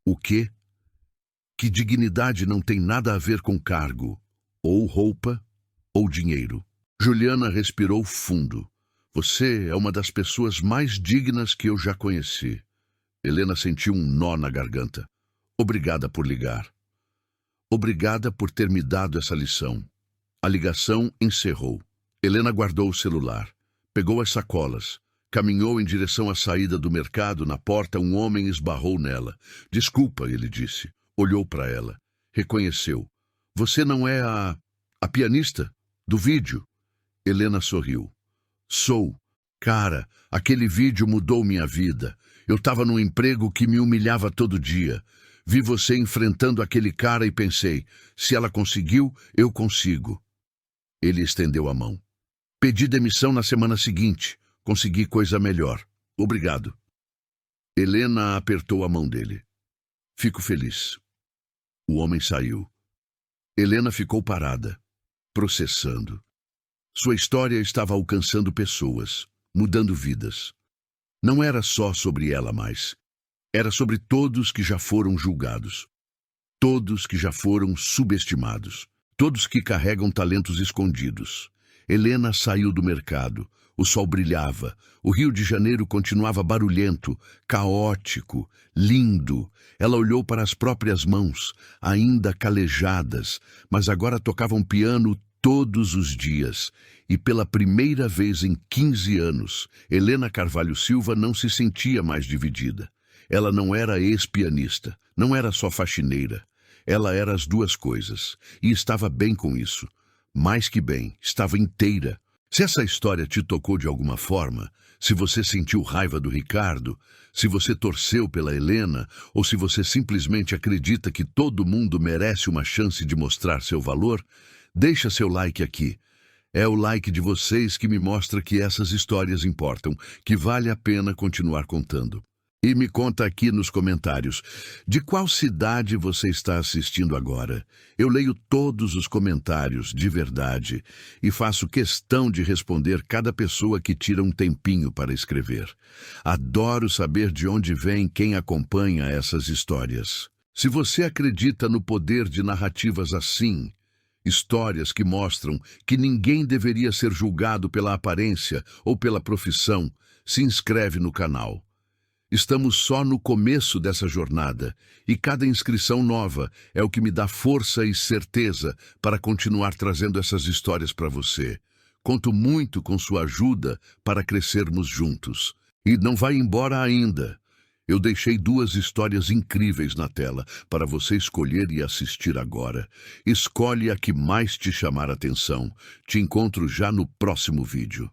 O quê? Que dignidade não tem nada a ver com cargo, ou roupa, ou dinheiro. Juliana respirou fundo. Você é uma das pessoas mais dignas que eu já conheci. Helena sentiu um nó na garganta. Obrigada por ligar. Obrigada por ter me dado essa lição. A ligação encerrou. Helena guardou o celular. Pegou as sacolas. Caminhou em direção à saída do mercado. Na porta, um homem esbarrou nela. Desculpa, ele disse. Olhou para ela. Reconheceu. Você não é a pianista do vídeo? Helena sorriu. Sou. Cara, aquele vídeo mudou minha vida. Eu estava num emprego que me humilhava todo dia. Vi você enfrentando aquele cara e pensei, se ela conseguiu, eu consigo. Ele estendeu a mão. Pedi demissão na semana seguinte. Consegui coisa melhor. Obrigado. Helena apertou a mão dele. Fico feliz. O homem saiu. Helena ficou parada, processando. Sua história estava alcançando pessoas, mudando vidas. Não era só sobre ela mais. Era sobre todos que já foram julgados. Todos que já foram subestimados. Todos que carregam talentos escondidos. Helena saiu do mercado. O sol brilhava. O Rio de Janeiro continuava barulhento, caótico, lindo. Ela olhou para as próprias mãos, ainda calejadas, mas agora tocavam piano todos os dias. E pela primeira vez em 15 anos, Helena Carvalho Silva não se sentia mais dividida. Ela não era ex-pianista, não era só faxineira. Ela era as duas coisas, e estava bem com isso. Mais que bem, estava inteira. Se essa história te tocou de alguma forma, se você sentiu raiva do Ricardo, se você torceu pela Helena, ou se você simplesmente acredita que todo mundo merece uma chance de mostrar seu valor, Deixa seu like aqui. É o like de vocês que me mostra que essas histórias importam, que vale a pena continuar contando. E me conta aqui nos comentários, de qual cidade você está assistindo agora? Eu leio todos os comentários, de verdade, e faço questão de responder cada pessoa que tira um tempinho para escrever. Adoro saber de onde vem quem acompanha essas histórias. Se você acredita no poder de narrativas assim, histórias que mostram que ninguém deveria ser julgado pela aparência ou pela profissão, se inscreve no canal. Estamos só no começo dessa jornada e cada inscrição nova é o que me dá força e certeza para continuar trazendo essas histórias para você. Conto muito com sua ajuda para crescermos juntos. E não vai embora ainda. Eu deixei 2 histórias incríveis na tela para você escolher e assistir agora. Escolhe a que mais te chamar a atenção. Te encontro já no próximo vídeo.